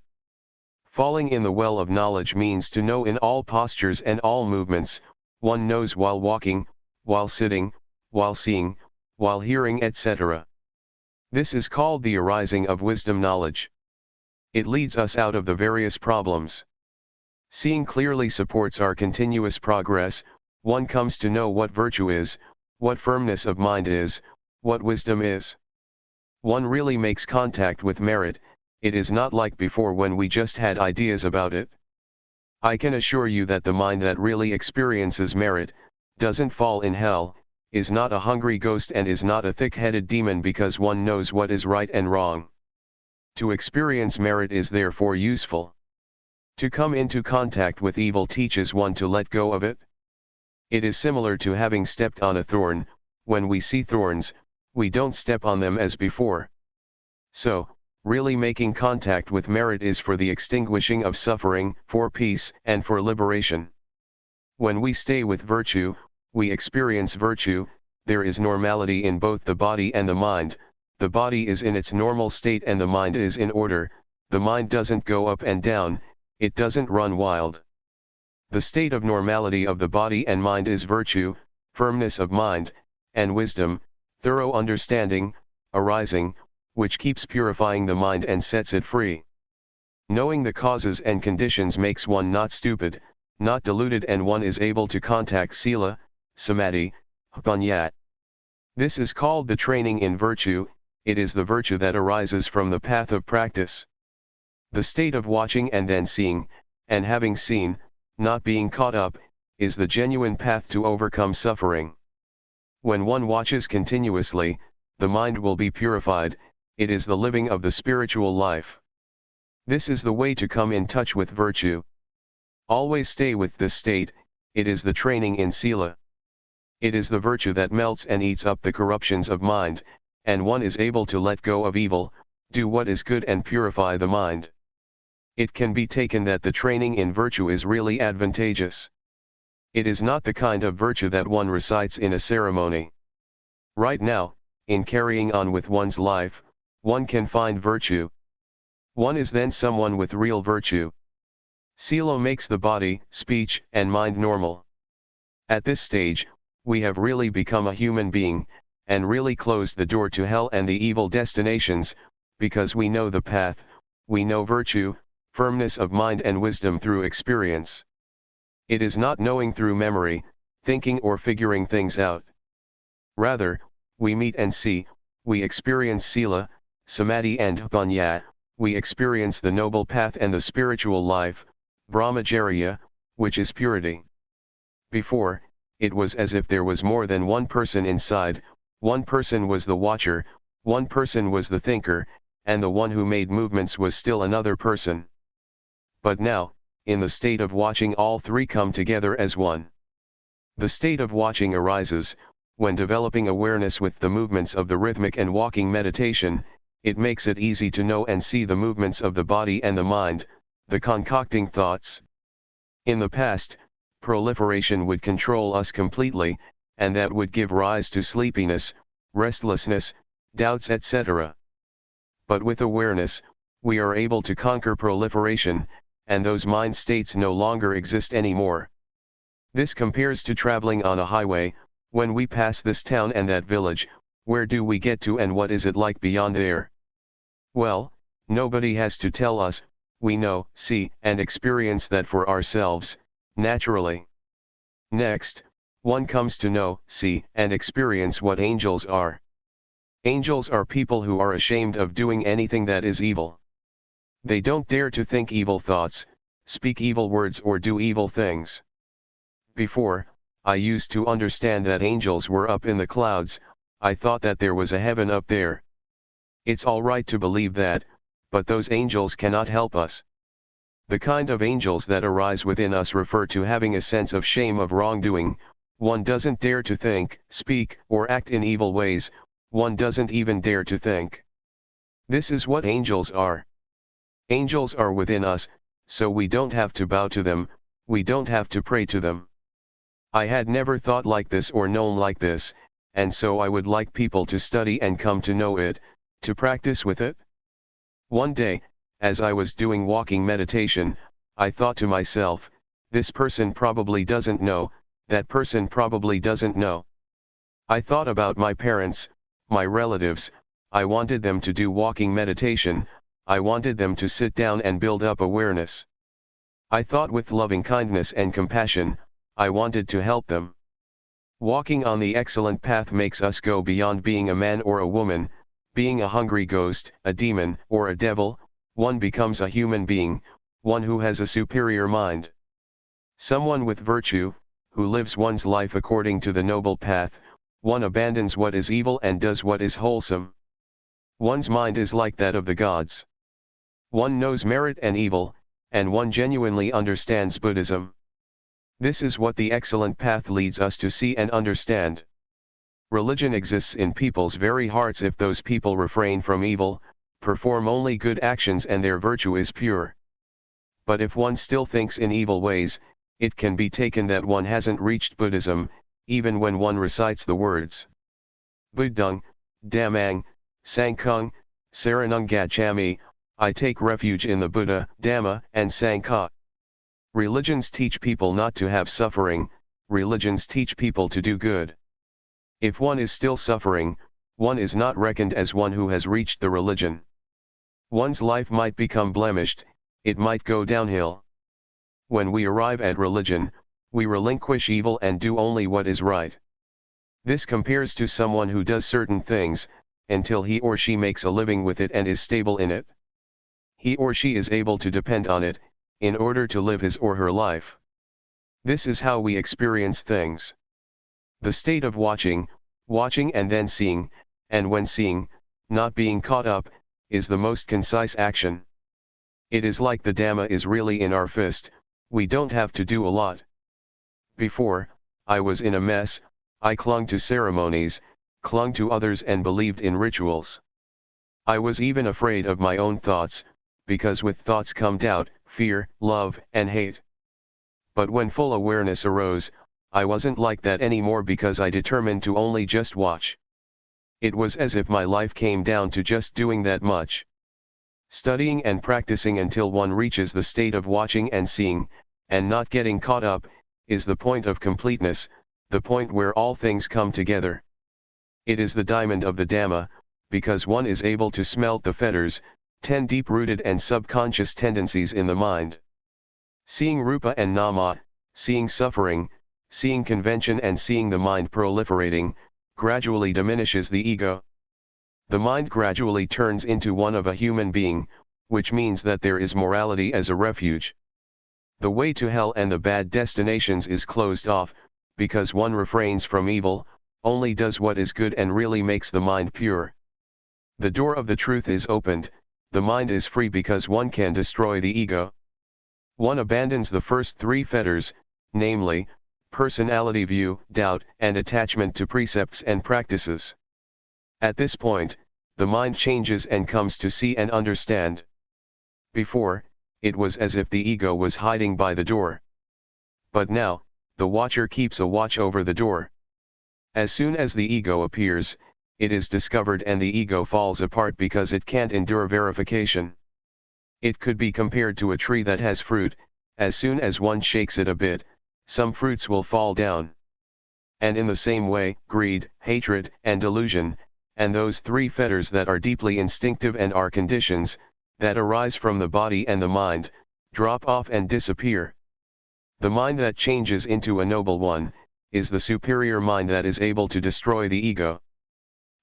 Falling in the well of knowledge means to know in all postures and all movements, one knows while walking, while sitting, while seeing, while hearing, etc. This is called the arising of wisdom knowledge. It leads us out of the various problems. Seeing clearly supports our continuous progress. One comes to know what virtue is, what firmness of mind is, what wisdom is. One really makes contact with merit. It is not like before when we just had ideas about it. I can assure you that the mind that really experiences merit, doesn't fall in hell, is not a hungry ghost and is not a thick-headed demon because one knows what is right and wrong. To experience merit is therefore useful. To come into contact with evil teaches one to let go of it. It is similar to having stepped on a thorn. When we see thorns, we don't step on them as before. So, really making contact with merit is for the extinguishing of suffering, for peace, and for liberation. When we stay with virtue, we experience virtue. There is normality in both the body and the mind. The body is in its normal state and the mind is in order. The mind doesn't go up and down, it doesn't run wild. The state of normality of the body and mind is virtue, firmness of mind, and wisdom, thorough understanding, arising, which keeps purifying the mind and sets it free. Knowing the causes and conditions makes one not stupid, not deluded, and one is able to contact sila, samadhi, panya. This is called the training in virtue. It is the virtue that arises from the path of practice. The state of watching and then seeing, and having seen, not being caught up, is the genuine path to overcome suffering. When one watches continuously, the mind will be purified. It is the living of the spiritual life. This is the way to come in touch with virtue. Always stay with this state. It is the training in sila. It is the virtue that melts and eats up the corruptions of mind, and one is able to let go of evil, do what is good and purify the mind. It can be taken that the training in virtue is really advantageous. It is not the kind of virtue that one recites in a ceremony. Right now, in carrying on with one's life, one can find virtue. One is then someone with real virtue. Sila makes the body, speech, and mind normal. At this stage, we have really become a human being, and really closed the door to hell and the evil destinations, because we know the path, we know virtue, firmness of mind and wisdom through experience. It is not knowing through memory, thinking or figuring things out. Rather, we meet and see, we experience sila, samadhi and panya, we experience the noble path and the spiritual life, brahmacharya, which is purity. Before, it was as if there was more than one person inside. One person was the watcher, one person was the thinker, and the one who made movements was still another person. But now, in the state of watching, all three come together as one. The state of watching arises when developing awareness with the movements of the rhythmic and walking meditation. It makes it easy to know and see the movements of the body and the mind, the concocting thoughts. In the past, proliferation would control us completely, and that would give rise to sleepiness, restlessness, doubts, etc. But with awareness, we are able to conquer proliferation, and those mind states no longer exist anymore. This compares to traveling on a highway. When we pass this town and that village, where do we get to and what is it like beyond there? Well, nobody has to tell us, we know, see, and experience that for ourselves, naturally. Next, one comes to know, see, and experience what angels are. Angels are people who are ashamed of doing anything that is evil. They don't dare to think evil thoughts, speak evil words, or do evil things. Before, I used to understand that angels were up in the clouds. I thought that there was a heaven up there. It's all right to believe that, but those angels cannot help us. The kind of angels that arise within us refer to having a sense of shame of wrongdoing. One doesn't dare to think, speak, or act in evil ways. One doesn't even dare to think. This is what angels are. Angels are within us, so we don't have to bow to them, we don't have to pray to them. I had never thought like this or known like this, and so I would like people to study and come to know it, to practice with it. One day, as I was doing walking meditation, I thought to myself, this person probably doesn't know, that person probably doesn't know. I thought about my parents, my relatives. I wanted them to do walking meditation, I wanted them to sit down and build up awareness. I thought with loving kindness and compassion, I wanted to help them. Walking on the excellent path makes us go beyond being a man or a woman, being a hungry ghost, a demon, or a devil. One becomes a human being, one who has a superior mind. Someone with virtue, who lives one's life according to the noble path. One abandons what is evil and does what is wholesome. One's mind is like that of the gods. One knows merit and evil, and one genuinely understands Buddhism. This is what the excellent path leads us to see and understand. Religion exists in people's very hearts if those people refrain from evil, perform only good actions and their virtue is pure. But if one still thinks in evil ways, it can be taken that one hasn't reached Buddhism, even when one recites the words Buddhang, Dhammang, Sanghang, Saranang Gacchami, I take refuge in the Buddha, Dhamma, and Sangha. Religions teach people not to have suffering, religions teach people to do good. If one is still suffering, one is not reckoned as one who has reached the religion. One's life might become blemished, it might go downhill. When we arrive at religion, we relinquish evil and do only what is right. This compares to someone who does certain things, until he or she makes a living with it and is stable in it. He or she is able to depend on it, in order to live his or her life. This is how we experience things. The state of watching and then seeing, and when seeing, not being caught up, is the most concise action. It is like the Dhamma is really in our fist, we don't have to do a lot. Before, I was in a mess, I clung to ceremonies, clung to others and believed in rituals. I was even afraid of my own thoughts, because with thoughts come doubt, fear, love, and hate. But when full awareness arose, I wasn't like that anymore because I determined to only just watch. It was as if my life came down to just doing that much. Studying and practicing until one reaches the state of watching and seeing, and not getting caught up, is the point of completeness, the point where all things come together. It is the diamond of the Dhamma, because one is able to smelt the fetters, 10 deep-rooted and subconscious tendencies in the mind. Seeing Rupa and Nama, seeing suffering, seeing convention and seeing the mind proliferating, gradually diminishes the ego. The mind gradually turns into one of a human being, which means that there is morality as a refuge. The way to hell and the bad destinations is closed off, because one refrains from evil, only does what is good and really makes the mind pure. The door of the truth is opened, the mind is free because one can destroy the ego. One abandons the first 3 fetters, namely, personality view, doubt, and attachment to precepts and practices. At this point, the mind changes and comes to see and understand. Before, it was as if the ego was hiding by the door. But now, the watcher keeps a watch over the door. As soon as the ego appears, it is discovered and the ego falls apart because it can't endure verification. It could be compared to a tree that has fruit, as soon as one shakes it a bit, some fruits will fall down. And in the same way, greed, hatred, and delusion, and those 3 fetters that are deeply instinctive and are conditions, that arise from the body and the mind, drop off and disappear. The mind that changes into a noble one, is the superior mind that is able to destroy the ego.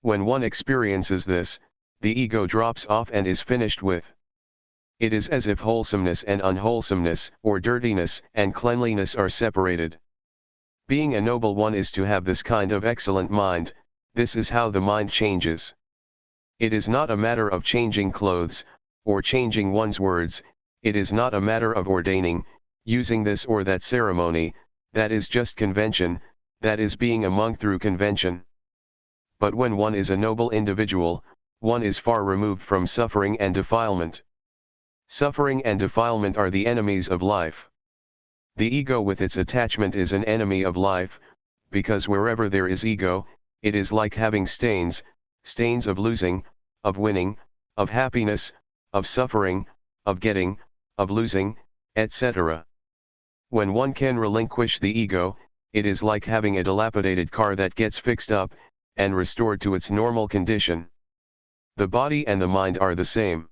When one experiences this, the ego drops off and is finished with. It is as if wholesomeness and unwholesomeness, or dirtiness and cleanliness are separated. Being a noble one is to have this kind of excellent mind, this is how the mind changes. It is not a matter of changing clothes, or changing one's words, it is not a matter of ordaining, using this or that ceremony, that is just convention, that is being a monk through convention. But when one is a noble individual, one is far removed from suffering and defilement. Suffering and defilement are the enemies of life. The ego with its attachment is an enemy of life, because wherever there is ego, it is like having stains of losing, of winning, of happiness, of suffering, of getting, of losing, etc. When one can relinquish the ego, it is like having a dilapidated car that gets fixed up, and restored to its normal condition. The body and the mind are the same.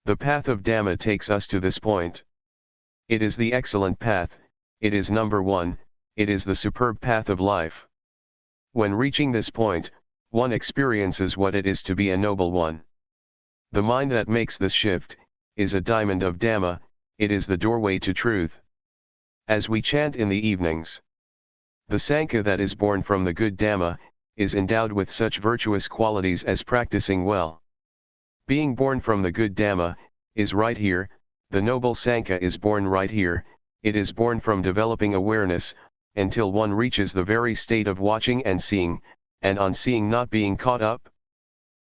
The path of Dhamma takes us to this point. It is the excellent path, it is number 1, it is the superb path of life. When reaching this point, one experiences what it is to be a noble one. The mind that makes this shift, is a diamond of Dhamma, it is the doorway to truth. As we chant in the evenings, the Sangha that is born from the good Dhamma, is endowed with such virtuous qualities as practicing well. Being born from the good Dhamma, is right here, the noble Sankhya is born right here. It is born from developing awareness, until one reaches the very state of watching and seeing, and on seeing not being caught up.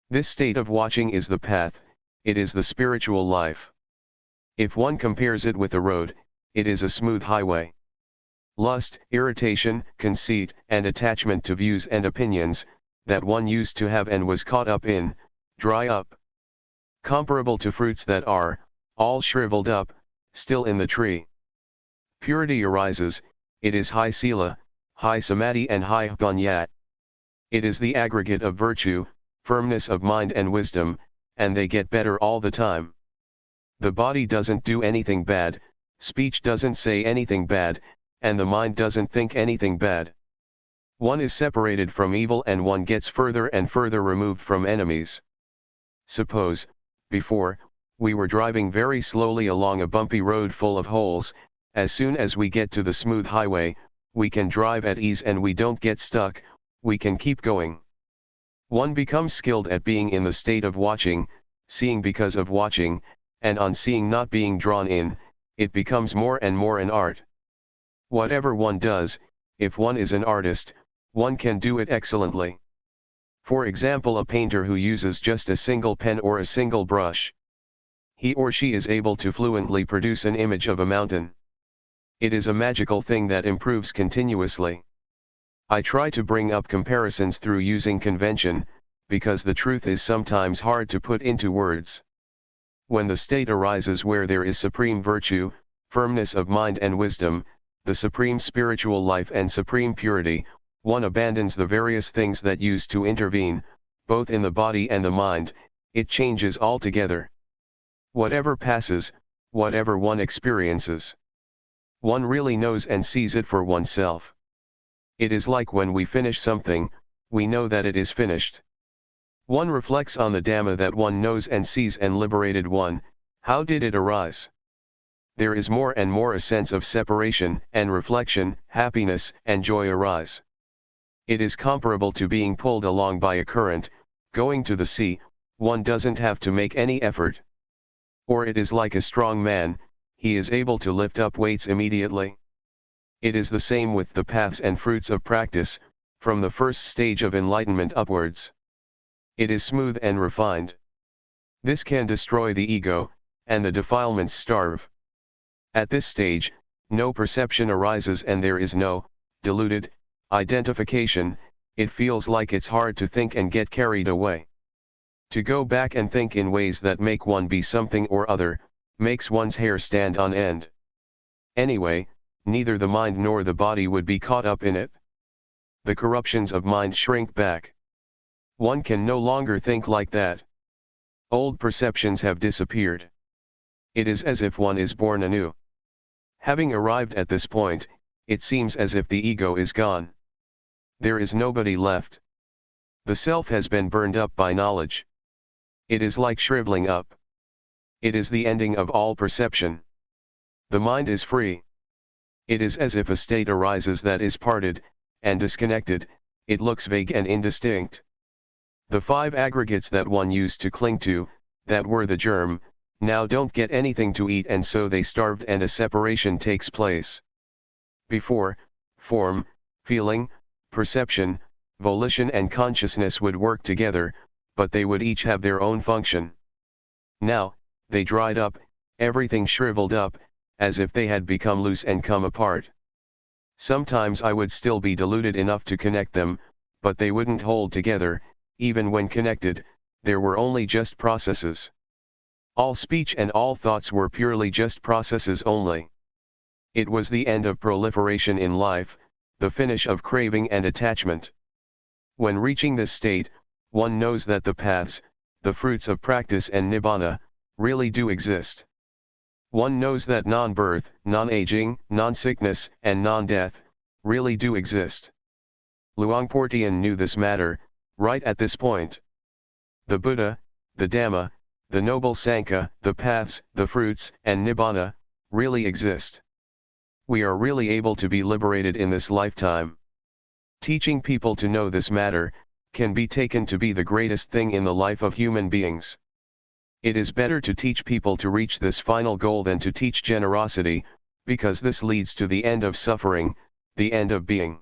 This state of watching is the path, it is the spiritual life. If one compares it with the road, it is a smooth highway. Lust, irritation, conceit, and attachment to views and opinions, that one used to have and was caught up in, dry up. Comparable to fruits that are, all shriveled up, still in the tree. Purity arises, it is high sila, high samadhi and high panya. It is the aggregate of virtue, firmness of mind and wisdom, and they get better all the time. The body doesn't do anything bad, speech doesn't say anything bad, and the mind doesn't think anything bad. One is separated from evil and one gets further and further removed from enemies. Suppose, before, we were driving very slowly along a bumpy road full of holes. As soon as we get to the smooth highway, we can drive at ease and we don't get stuck, we can keep going. One becomes skilled at being in the state of watching, seeing because of watching, and on seeing not being drawn in, it becomes more and more an art. Whatever one does, if one is an artist, one can do it excellently. For example, a painter who uses just a single pen or a single brush. He or she is able to fluently produce an image of a mountain. It is a magical thing that improves continuously. I try to bring up comparisons through using convention, because the truth is sometimes hard to put into words. When the state arises where there is supreme virtue, firmness of mind and wisdom, the supreme spiritual life and supreme purity, one abandons the various things that used to intervene, both in the body and the mind, it changes altogether. Whatever passes, whatever one experiences, one really knows and sees it for oneself. It is like when we finish something, we know that it is finished. One reflects on the Dhamma that one knows and sees and liberated one, how did it arise? There is more and more a sense of separation and reflection, happiness and joy arise. It is comparable to being pulled along by a current, going to the sea, one doesn't have to make any effort. Or it is like a strong man, he is able to lift up weights immediately. It is the same with the paths and fruits of practice, from the first stage of enlightenment upwards. It is smooth and refined. This can destroy the ego, and the defilements starve. At this stage, no perception arises and there is no, deluded, identification, it feels like it's hard to think and get carried away. To go back and think in ways that make one be something or other, makes one's hair stand on end. Anyway, neither the mind nor the body would be caught up in it. The corruptions of mind shrink back. One can no longer think like that. Old perceptions have disappeared. It is as if one is born anew. Having arrived at this point, it seems as if the ego is gone. There is nobody left. The self has been burned up by knowledge. It is like shriveling up. It is the ending of all perception. The mind is free. It is as if a state arises that is parted, and disconnected, it looks vague and indistinct. The five aggregates that one used to cling to, that were the germ, now don't get anything to eat and so they starved and a separation takes place. Before, form, feeling, perception, volition and consciousness would work together, but they would each have their own function. Now, they dried up, everything shriveled up, as if they had become loose and come apart. Sometimes I would still be deluded enough to connect them, but they wouldn't hold together, even when connected, there were only just processes. All speech and all thoughts were purely just processes only. It was the end of proliferation in life, the finish of craving and attachment. When reaching this state, one knows that the paths, the fruits of practice and nibbana, really do exist. One knows that non-birth, non-aging, non-sickness, and non-death, really do exist. Luangpor Teean knew this matter, right at this point. The Buddha, the Dhamma, the noble Sankhya, the paths, the fruits, and nibbana, really exist. We are really able to be liberated in this lifetime. Teaching people to know this matter, can be taken to be the greatest thing in the life of human beings. It is better to teach people to reach this final goal than to teach generosity, because this leads to the end of suffering, the end of being.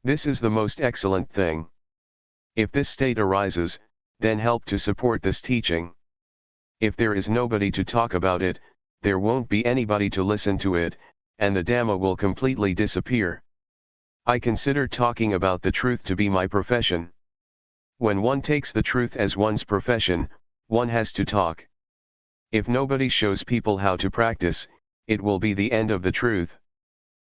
This is the most excellent thing. If this state arises, then help to support this teaching. If there is nobody to talk about it, there won't be anybody to listen to it, and the Dhamma will completely disappear. I consider talking about the truth to be my profession. When one takes the truth as one's profession, one has to talk. If nobody shows people how to practice, it will be the end of the truth.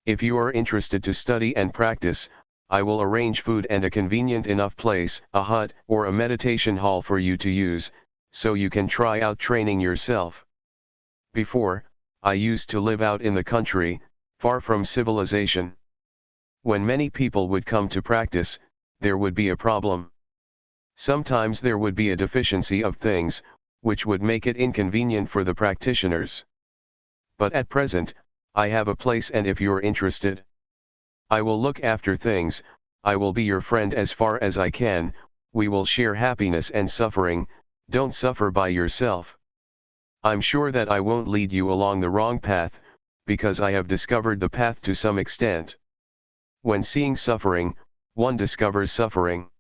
If you are interested to study and practice, I will arrange food and a convenient enough place, a hut or a meditation hall for you to use, so you can try out training yourself. Before, I used to live out in the country, far from civilization. When many people would come to practice, there would be a problem. Sometimes there would be a deficiency of things, which would make it inconvenient for the practitioners. But at present, I have a place, and if you're interested, I will look after things. I will be your friend as far as I can. We will share happiness and suffering. Don't suffer by yourself. I'm sure that I won't lead you along the wrong path, because I have discovered the path to some extent. When seeing suffering, one discovers suffering.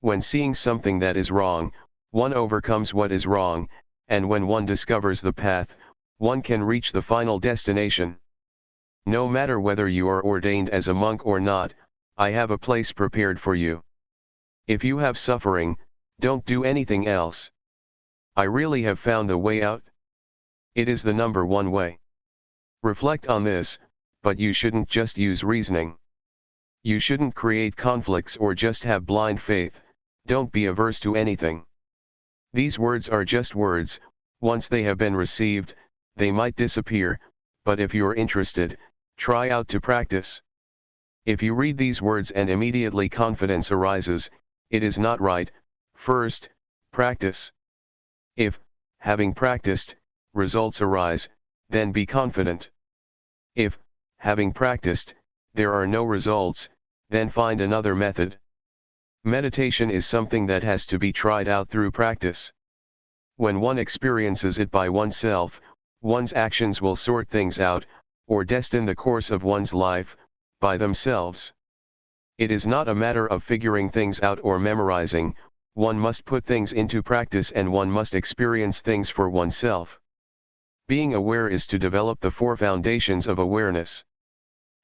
When seeing something that is wrong, one overcomes what is wrong, and when one discovers the path, one can reach the final destination. No matter whether you are ordained as a monk or not, I have a place prepared for you. If you have suffering, don't do anything else. I really have found the way out. It is the number one way. Reflect on this, but you shouldn't just use reasoning. You shouldn't create conflicts or just have blind faith. Don't be averse to anything. These words are just words. Once they have been received, they might disappear, but if you're interested, try out to practice. If you read these words and immediately confidence arises, it is not right. First, practice. If, having practiced, results arise, then be confident. If, having practiced, there are no results, then find another method. Meditation is something that has to be tried out through practice. When one experiences it by oneself, one's actions will sort things out, or destine the course of one's life, by themselves. It is not a matter of figuring things out or memorizing. One must put things into practice and one must experience things for oneself. Being aware is to develop the four foundations of awareness.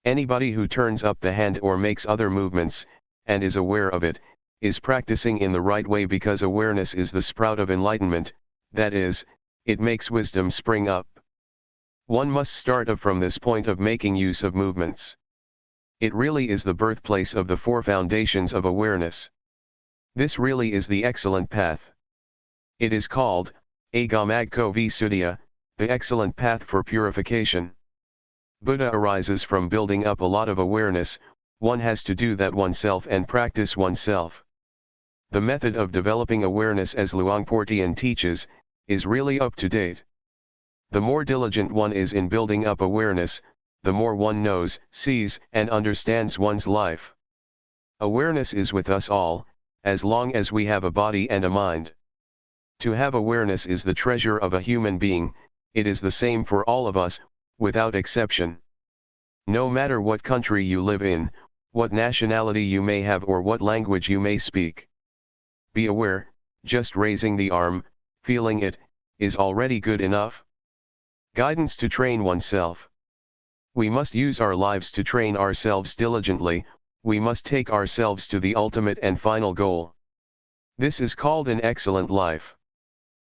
Anybody who turns up the hand or makes other movements, and is aware of it, is practicing in the right way, because awareness is the sprout of enlightenment, that is, it makes wisdom spring up. One must start up from this point of making use of movements. It really is the birthplace of the four foundations of awareness. This really is the excellent path. It is called, Agamagko Visuddhya, the excellent path for purification. Buddha arises from building up a lot of awareness. One has to do that oneself and practice oneself. The method of developing awareness, as Luangpor Teean teaches, is really up to date. The more diligent one is in building up awareness, the more one knows, sees, and understands one's life. Awareness is with us all, as long as we have a body and a mind. To have awareness is the treasure of a human being. It is the same for all of us, without exception. No matter what country you live in, what nationality you may have, or what language you may speak. Be aware. Just raising the arm, feeling it, is already good enough. Guidance to train oneself. We must use our lives to train ourselves diligently. We must take ourselves to the ultimate and final goal. This is called an excellent life.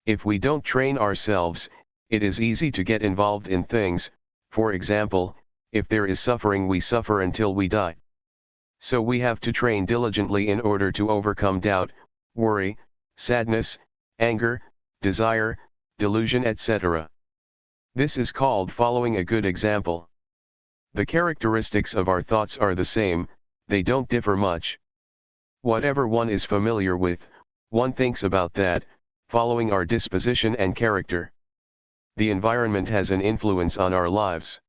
If we don't train ourselves, it is easy to get involved in things. For example, if there is suffering, we suffer until we die. So we have to train diligently in order to overcome doubt, worry, sadness, anger, desire, delusion, etc. This is called following a good example. The characteristics of our thoughts are the same, they don't differ much. Whatever one is familiar with, one thinks about that, following our disposition and character. The environment has an influence on our lives.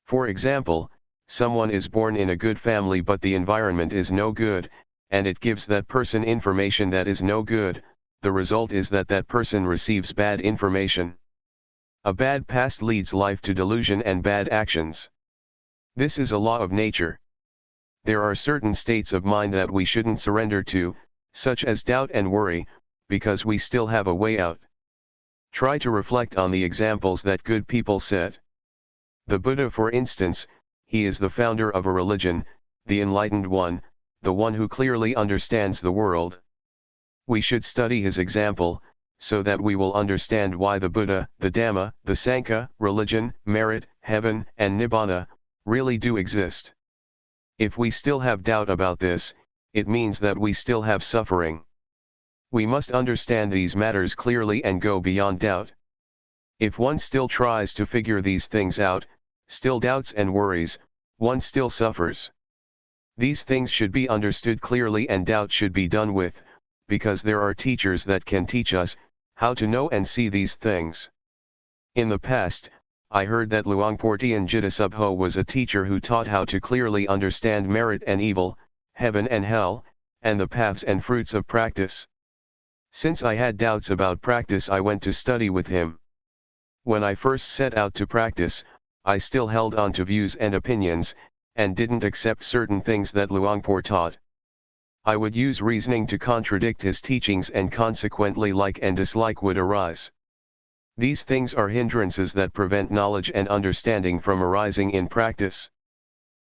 For example, someone is born in a good family but the environment is no good, and it gives that person information that is no good. the result is that that person receives bad information. A bad past leads life to delusion and bad actions. This is a law of nature. There are certain states of mind that we shouldn't surrender to, such as doubt and worry, because we still have a way out. Try to reflect on the examples that good people set. The Buddha, for instance, he is the founder of a religion, the enlightened one, the one who clearly understands the world. We should study his example, so that we will understand why the Buddha, the Dhamma, the Sangha, religion, merit, heaven, and Nibbana, really do exist. If we still have doubt about this, it means that we still have suffering. We must understand these matters clearly and go beyond doubt. If one still tries to figure these things out, still doubts and worries, one still suffers. These things should be understood clearly and doubt should be done with, because there are teachers that can teach us how to know and see these things. In the past, I heard that Luangpor Teean Jidasubho was a teacher who taught how to clearly understand merit and evil, heaven and hell, and the paths and fruits of practice. Since I had doubts about practice, I went to study with him. When I first set out to practice, I still held on to views and opinions, and didn't accept certain things that Luangpor taught. I would use reasoning to contradict his teachings, and consequently like and dislike would arise. These things are hindrances that prevent knowledge and understanding from arising in practice.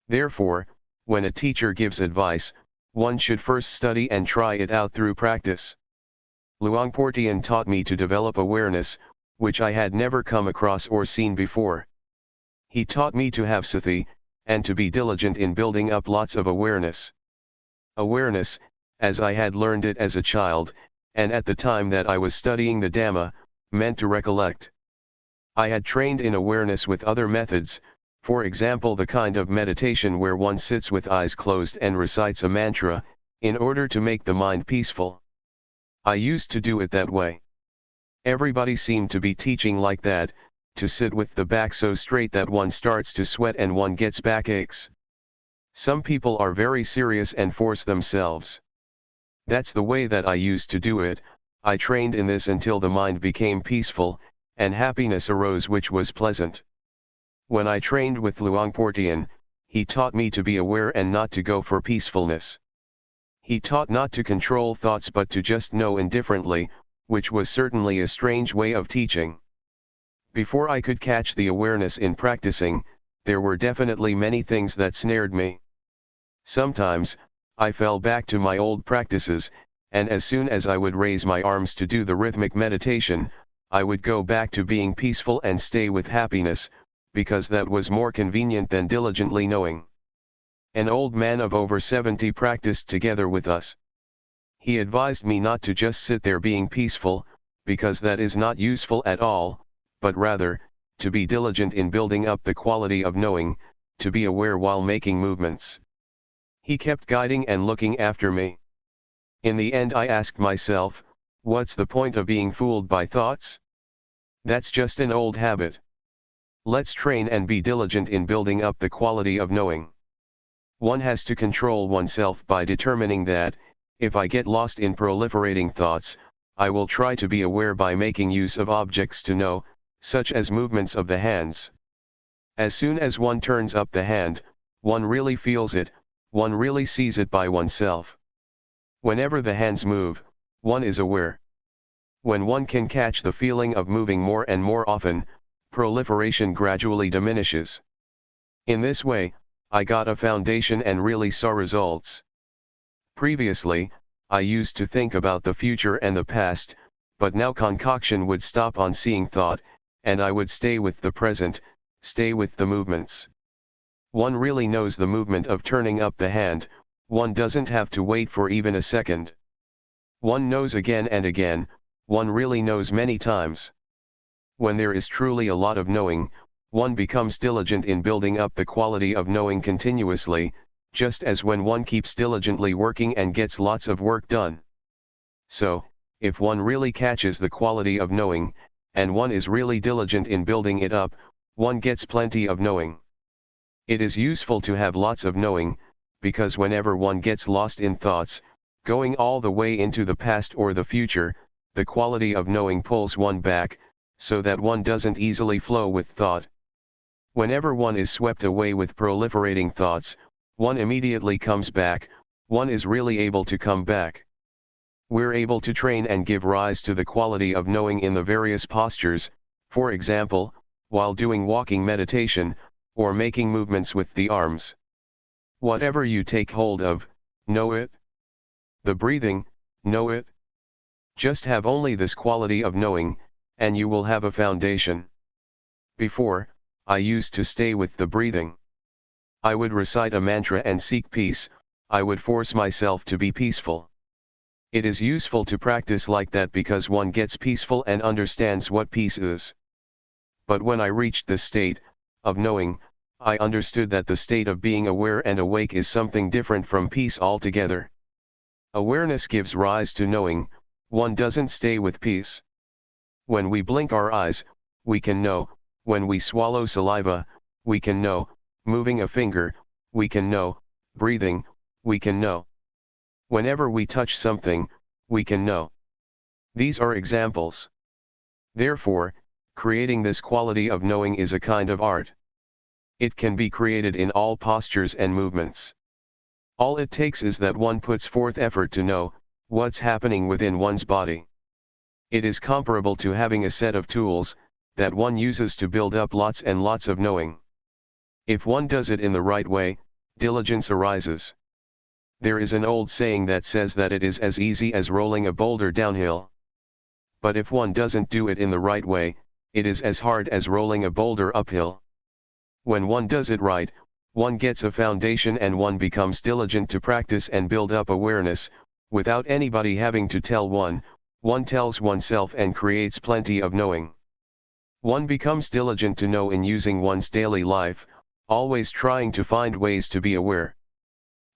Therefore, when a teacher gives advice, one should first study and try it out through practice. Luangpor Teean taught me to develop awareness, which I had never come across or seen before. He taught me to have sati, and to be diligent in building up lots of awareness. Awareness, as I had learned it as a child, and at the time that I was studying the Dhamma, meant to recollect. I had trained in awareness with other methods, for example the kind of meditation where one sits with eyes closed and recites a mantra, in order to make the mind peaceful. I used to do it that way. Everybody seemed to be teaching like that, to sit with the back so straight that one starts to sweat and one gets backaches. Some people are very serious and force themselves. That's the way that I used to do it. I trained in this until the mind became peaceful, and happiness arose which was pleasant. When I trained with Luangpor Teean, he taught me to be aware and not to go for peacefulness. He taught not to control thoughts but to just know indifferently, which was certainly a strange way of teaching. Before I could catch the awareness in practicing, there were definitely many things that snared me. Sometimes, I fell back to my old practices, and as soon as I would raise my arms to do the rhythmic meditation, I would go back to being peaceful and stay with happiness, because that was more convenient than diligently knowing. An old man of over 70 practiced together with us. He advised me not to just sit there being peaceful, because that is not useful at all, but rather, to be diligent in building up the quality of knowing, to be aware while making movements. He kept guiding and looking after me. In the end I asked myself, what's the point of being fooled by thoughts? That's just an old habit. Let's train and be diligent in building up the quality of knowing. One has to control oneself by determining that, if I get lost in proliferating thoughts, I will try to be aware by making use of objects to know, such as movements of the hands. As soon as one turns up the hand, one really feels it, one really sees it by oneself. Whenever the hands move, one is aware. When one can catch the feeling of moving more and more often, proliferation gradually diminishes. In this way, I got a foundation and really saw results. Previously, I used to think about the future and the past, but now concoction would stop on seeing thought, and I would stay with the present, stay with the movements. One really knows the movement of turning up the hand, one doesn't have to wait for even a second. One knows again and again, one really knows many times. When there is truly a lot of knowing, one becomes diligent in building up the quality of knowing continuously, just as when one keeps diligently working and gets lots of work done. So, if one really catches the quality of knowing, and one is really diligent in building it up, one gets plenty of knowing. It is useful to have lots of knowing, because whenever one gets lost in thoughts, going all the way into the past or the future, the quality of knowing pulls one back, so that one doesn't easily flow with thought. Whenever one is swept away with proliferating thoughts, one immediately comes back, one is really able to come back. We're able to train and give rise to the quality of knowing in the various postures, for example, while doing walking meditation, or making movements with the arms. Whatever you take hold of, know it. The breathing, know it. Just have only this quality of knowing, and you will have a foundation. Before, I used to stay with the breathing. I would recite a mantra and seek peace, I would force myself to be peaceful. It is useful to practice like that because one gets peaceful and understands what peace is. But when I reached this state of knowing, I understood that the state of being aware and awake is something different from peace altogether. Awareness gives rise to knowing, one doesn't stay with peace. When we blink our eyes, we can know, when we swallow saliva, we can know, moving a finger, we can know, breathing, we can know. Whenever we touch something, we can know. These are examples. Therefore, creating this quality of knowing is a kind of art. It can be created in all postures and movements. All it takes is that one puts forth effort to know what's happening within one's body. It is comparable to having a set of tools that one uses to build up lots and lots of knowing. If one does it in the right way, diligence arises. There is an old saying that says that it is as easy as rolling a boulder downhill. But if one doesn't do it in the right way, it is as hard as rolling a boulder uphill. When one does it right, one gets a foundation and one becomes diligent to practice and build up awareness, without anybody having to tell one tells oneself and creates plenty of knowing. One becomes diligent to know in using one's daily life, always trying to find ways to be aware.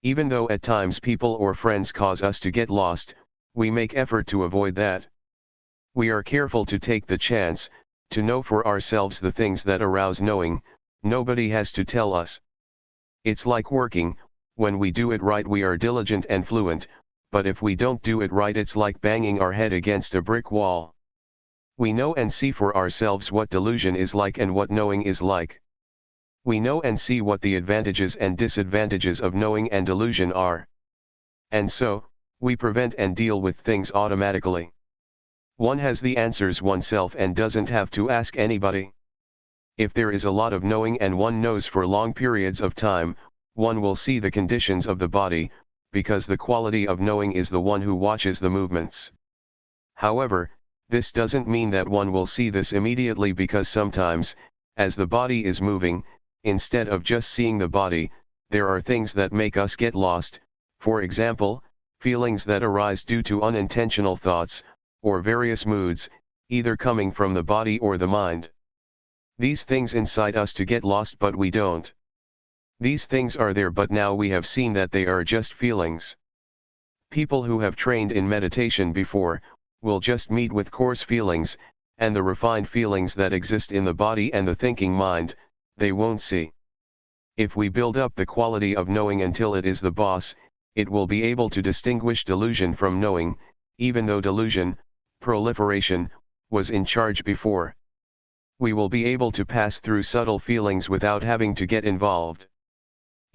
Even though at times people or friends cause us to get lost, we make effort to avoid that. We are careful to take the chance to know for ourselves the things that arouse knowing. Nobody has to tell us. It's like working, when we do it right we are diligent and fluent, but if we don't do it right it's like banging our head against a brick wall. We know and see for ourselves what delusion is like and what knowing is like. We know and see what the advantages and disadvantages of knowing and delusion are. And so, we prevent and deal with things automatically. One has the answers oneself and doesn't have to ask anybody. If there is a lot of knowing and one knows for long periods of time, one will see the conditions of the body, because the quality of knowing is the one who watches the movements. However, this doesn't mean that one will see this immediately because sometimes, as the body is moving, instead of just seeing the body, there are things that make us get lost, for example, feelings that arise due to unintentional thoughts, or various moods, either coming from the body or the mind. These things incite us to get lost but we don't. These things are there but now we have seen that they are just feelings. People who have trained in meditation before, will just meet with coarse feelings, and the refined feelings that exist in the body and the thinking mind, they won't see. If we build up the quality of knowing until it is the boss, it will be able to distinguish delusion from knowing, even though delusion, proliferation, was in charge before. We will be able to pass through subtle feelings without having to get involved.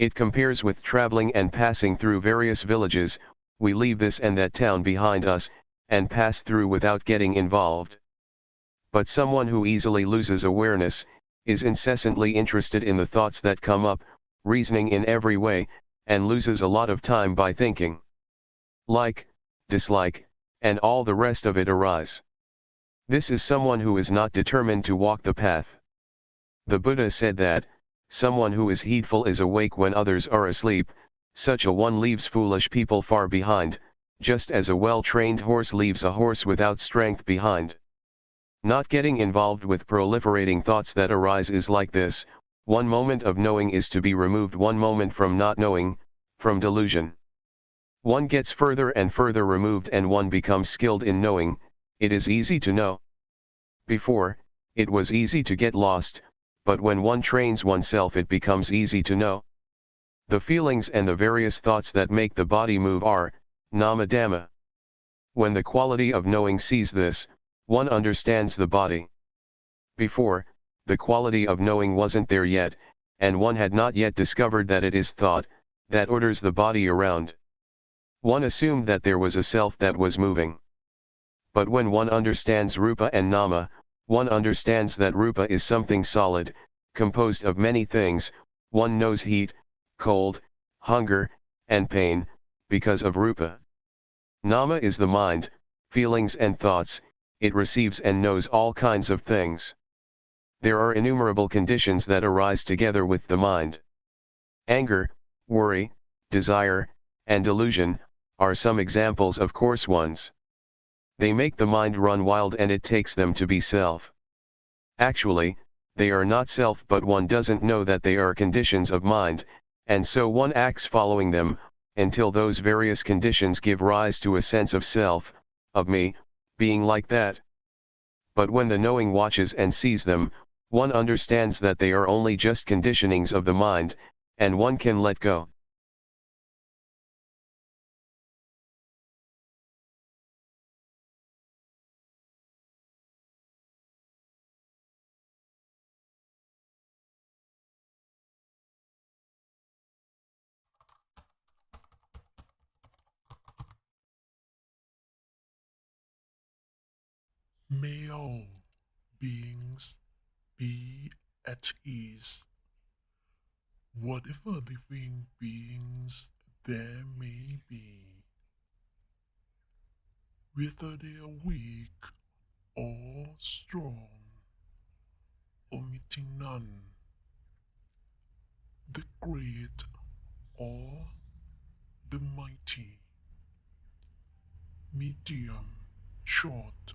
It compares with traveling and passing through various villages, we leave this and that town behind us, and pass through without getting involved. But someone who easily loses awareness, is incessantly interested in the thoughts that come up, reasoning in every way, and loses a lot of time by thinking. Like, dislike, and all the rest of it arise. This is someone who is not determined to walk the path. The Buddha said that, someone who is heedful is awake when others are asleep, such a one leaves foolish people far behind, just as a well-trained horse leaves a horse without strength behind. Not getting involved with proliferating thoughts that arise is like this, one moment of knowing is to be removed one moment from not knowing, from delusion. One gets further and further removed and one becomes skilled in knowing, it is easy to know. Before, it was easy to get lost, but when one trains oneself it becomes easy to know. The feelings and the various thoughts that make the body move are, nama dhamma. When the quality of knowing sees this, one understands the body. Before, the quality of knowing wasn't there yet, and one had not yet discovered that it is thought that orders the body around. One assumed that there was a self that was moving. But when one understands Rupa and Nama, one understands that Rupa is something solid, composed of many things. One knows heat, cold, hunger, and pain, because of Rupa. Nama is the mind, feelings and thoughts. It receives and knows all kinds of things. There are innumerable conditions that arise together with the mind. Anger, worry, desire, and delusion are some examples of coarse ones. They make the mind run wild and it takes them to be self. Actually, they are not self, but one doesn't know that they are conditions of mind, and so one acts following them, until those various conditions give rise to a sense of self, of me, being like that. But when the knowing watches and sees them, one understands that they are only just conditionings of the mind, and one can let go. May all beings be at ease, whatever living beings there may be, whether they are weak or strong, omitting none, the great or the mighty, medium, short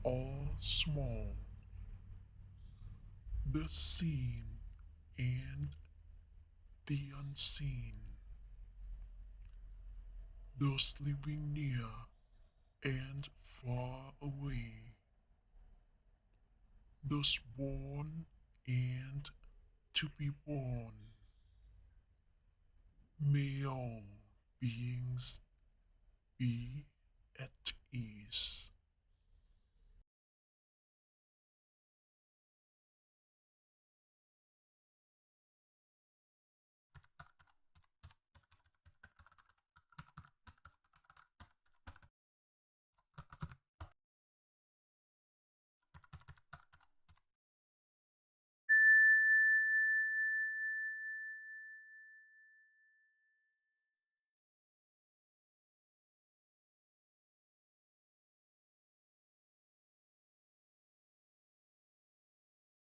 or small, the seen and the unseen, those living near and far away, those born and to be born. May all beings be at ease.